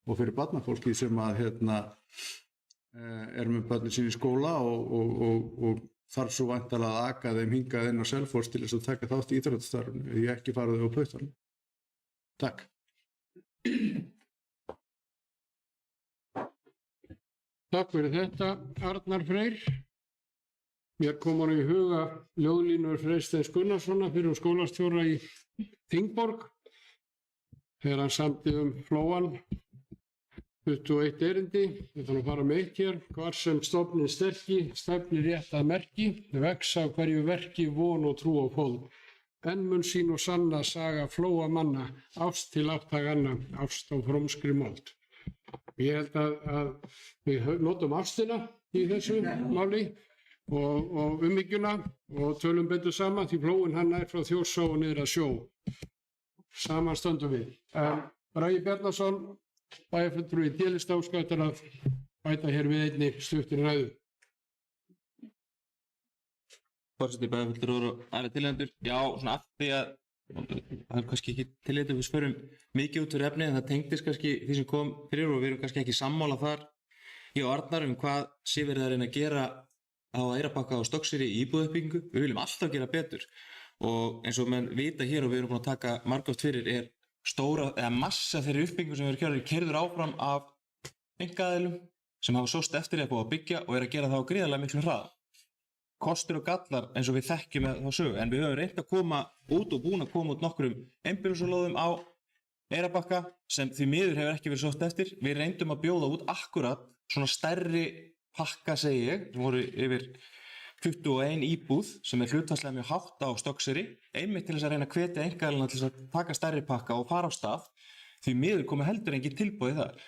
og fyrir barnafólki sem að með börnin sín í skóla og þarf svo væntanlega að aka þeim hingað inn á Selfoss til þess að taka þátt í íþróttastarfinu. Ég ekki fara þau á puttanum. Takk. Takk fyrir þetta, Arnar Freyr. Mér kom í huga ljóðlínur Freysteins Gunnarssonar fyrir skólastjóra í Þingborg þegar hann samdi Flóann 21 erindi. Ég þarf að fara með eitt hér. Hvar sem stofnin sterki, stefnir rétt að merki, vex af hverju verki von og trú og fóð. Enn mun sín og sanna saga Flóa manna, ást til áttaganna, ást á frómskri mold. Ég held að við notum ástina í þessu máli og umhyggjuna og tölum betur saman því Flóinn hann frá Þjórsá og niður að sjó. Saman stöndum við. Bragi Bjarnason, bæjarfulltrúi í D-lista óskar að bæta hér við einni stuttri ræðu. Forseti bæjarfulltrúar og aðrir tilnefnendur. Já, svona af því að það er kannski ekki tilnefndur við spörum mikið út fyrir efni en það tengdist kannski því sem kom fyrir og við erum kannski ekki sammála þar ég og Arnar hvað sé verið að reyna að gera á Eyrarbakka og Stokkseyri í íbúðuppbyggingu. Við viljum alltaf gera betur og eins og menn vita hér og við erum búin að taka margoft fyrir stóra eða massa þeirri uppbyggingu sem við erum keyrður áfram af einkaaðilum sem hafa sóst eftir því að búa að byggja og að gera það á gríðarlega miklu hraða. Kostur og gallar eins og við þekkjum með þá sögu, en við höfum reynt að koma út og búin að koma út nokkrum einbýlishúsalóðum á Eyrarbakka sem því miður hefur ekki verið sótt eftir. Við reyndum að bjóða út akkurat svona stærri pakka, segi ég, sem voru yfir 21 íbúð sem hlutfallslega mjög hátt á Stokkseyri, einmitt til þess að reyna að hvetja einkaaðilana til þess að taka stærri pakka og fara á stað. Því miður komi heldur engin tilboð í það.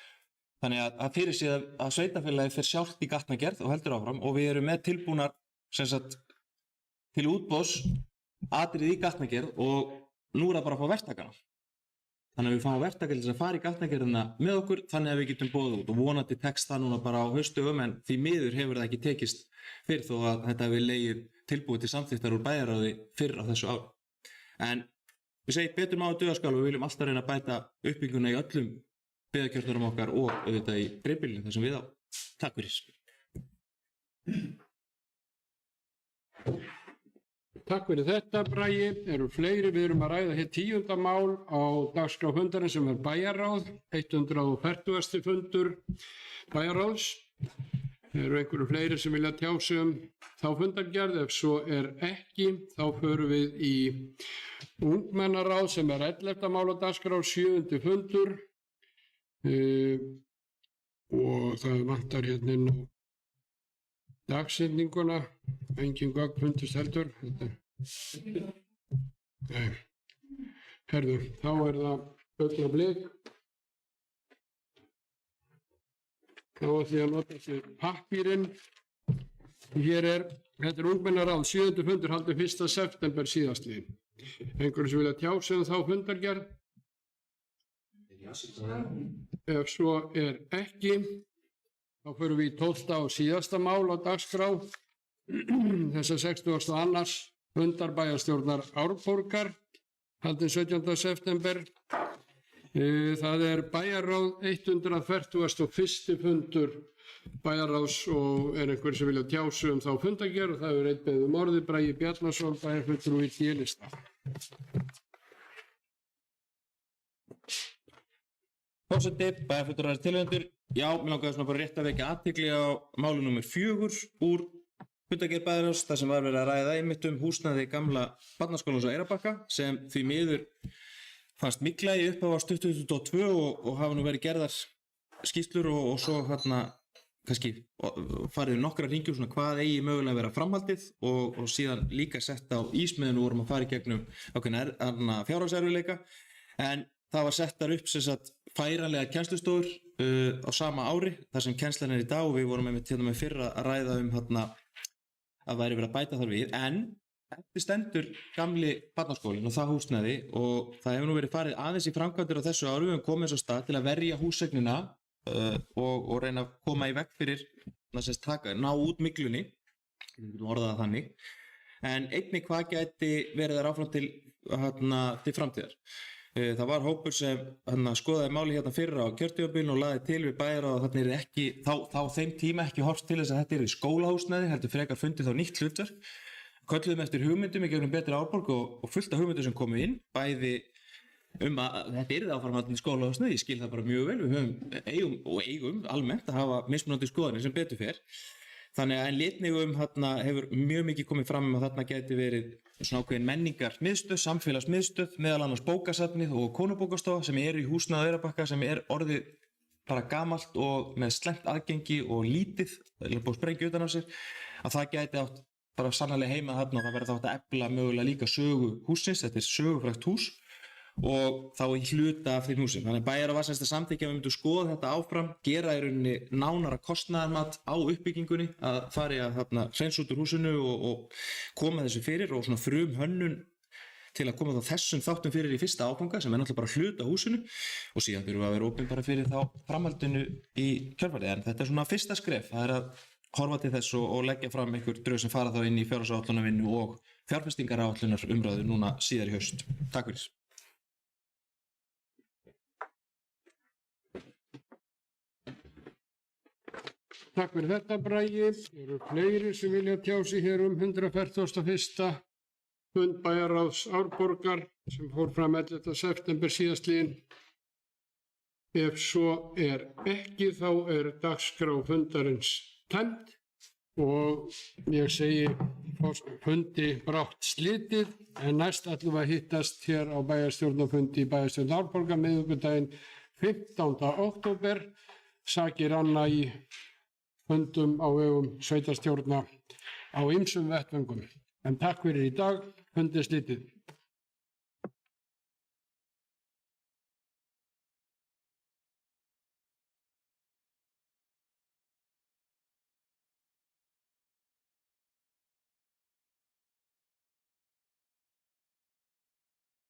Þannig að fyrir sig að sveitarfélagið fer sjálft í gatnagerð og heldur áfram og við erum með tilbúnar sem sagt til útboðs atriði í gatnagerð og nú það bara að fá verktakana. Þannig að við fáum verktakar til að fara í gatnagerðina með okkur þannig að við getum boðið út og vonandi tekst það núna bara á haustdögum en því miður hefur það ekki tekist fyrr þó að þetta hefur legið tilbúið til samþykktar úr bæjarráði fyrr á þessu ári. En við segjum betur má að duga skal og við viljum alltaf reyna að bæta uppbygginguna í öllum byggðakjörnurum okkar og auðvitað í dreifbýlinu þar sem við á. Takk fyrir. Takk fyrir þetta, Bragi. Eru fleiri? Við erum að ræða hér 10. mál á dagskrá fundarins sem bæjarráð, 140. fundur bæjarráðs. Eru einhverju fleiri sem vilja tjá sig þá fundargerð? Ef svo ekki, þá förum við í ungmennaráð sem 11. mál á dagskrá, 7. fundur. Og það vantar hérna inn á dagsetninguna, engin gögn fundist heldur. Nei. Herðu, þá það augnablik. Þá ætlum ég að nota sér pappírinn. Þetta ungmennaráð, 7. fundur haldið 1. september síðastliðinn. Einhverjum sem vilja tjá sig þá fundargerð? Ef svo ekki, þá förum við í 12. og síðasta mál á dagskrá, þessa 62. fundar bæjarstjórnar Árborgar, haldinn 17. september. Það bæjarráð 141. fundur bæjarráðs og einhver sem vilja tjá sig þá fundargerð og það hefur einn beðið orðið, Bragi Bjarnason, bæjarfulltrúi í D-lista. Forseti, bæjarfulltrúar tilheyrendur. Já, mér langaði svona bara rétt að vekja athygli á máli númer 4 úr fundargerð bæjarráðs, þar sem var verið að ræða einmitt húsnæði gamla barnaskólans á Eyrarbakka sem því miður fannst mygla í upphafi á 2022 og hafa nú verið gerðar skýrslur og svo kannski farið nokkra hringjur svona hvað eigi mögulega að vera framhaldið og síðan líka sett á ísmiðinu og vorum að fara í gegnum ákveðna fjárhagserfiðleika. En það var settar upp sem sagt færanlegar kennslustofur á sama ári þar sem kennslan í dag og við vorum einmitt hérna með fyrra að ræða að væri verið að bæta þar við, en eftir stendur gamli barnaskólinn og það húsnæði og það hefur nú verið farið aðeins í framkvæmdir á þessu ári, við höfum komið eins á stað til að verja húseignina og reyna að koma í veg fyrir ná út myglunni, orðaða þannig, en einnig hvað gæti verið þar áfram til framtíðar. Það var hópur sem skoðaði máli hérna fyrra á kjörtímabilinu og lagði til við bæjarráð að þarna ekki, þá þeim tíma ekki horft til þess að þetta skólahúsnæði, heldur frekar fundið þá nýtt hlutverk. Kölluðum eftir hugmyndum í gegnum Betri Árborg og fullt af hugmyndum sem komu inn, bæði að þetta yrði áframhaldandi skólahúsnæði, ég skil það bara mjög vel, við eigum almennt að hafa mismunandi skoðanir sem betur fer. Þannig að en litningum hefur mjög mikið komið fram að þarna geti verið svona ákveðin menningarmiðstöð, samfélagsmiðstöð, meðal annars bókasafnið og konubókastofa sem eru í húsnæði Eyrarbakka sem orðið bara gamalt og með slengt aðgengi og lítið, eða búið sprengju utan á sér, að það gæti átt bara sannarlega heima þarna og það verði átt að efla mögulega líka sögu húsins, þetta sögufrægt hús og þá í hluta af þeim húsum. Þannig bæjarráð var semst að samþykkja að við myndum skoða þetta áfram, gera í rauninni nánara kostnaðarmat á uppbyggingunni, að fari að hreinsa út úr húsinu og koma þessu fyrir og svona frumhönnun til að koma þá þessum þáttum fyrir í fyrsta áfanga sem náttúrulega bara hluta húsinu og síðan þurfum við að vera opinbera fyrir þá framhaldinu í kjölfarið. En þetta svona fyrsta skref, það að horfa til þess og leggja fram einhver drög sem fara þá inn í fjárhagsáætlunarvinnu og fjárfestingaráætlunar umræðu núna síðar í haust. Takk fyrir. Takk fyrir þetta, Bragi. Eru fleiri sem vilja tjá sig hér 141. fund bæjarráðs Árborgar sem fór fram 11. september síðastliðinn? Ef svo ekki, þá dagskrá fundarins tæmd og ég segi fundi brátt slitið, en næst ætlum við að hittast hér á bæjarstjórnarfundi í bæjarstjórn Árborgar miðvikudaginn 15. október. Sakir anna í fundum á vegum sveitarstjórna á ýmsum vettvöngum. En takk fyrir í dag, fundi slitið.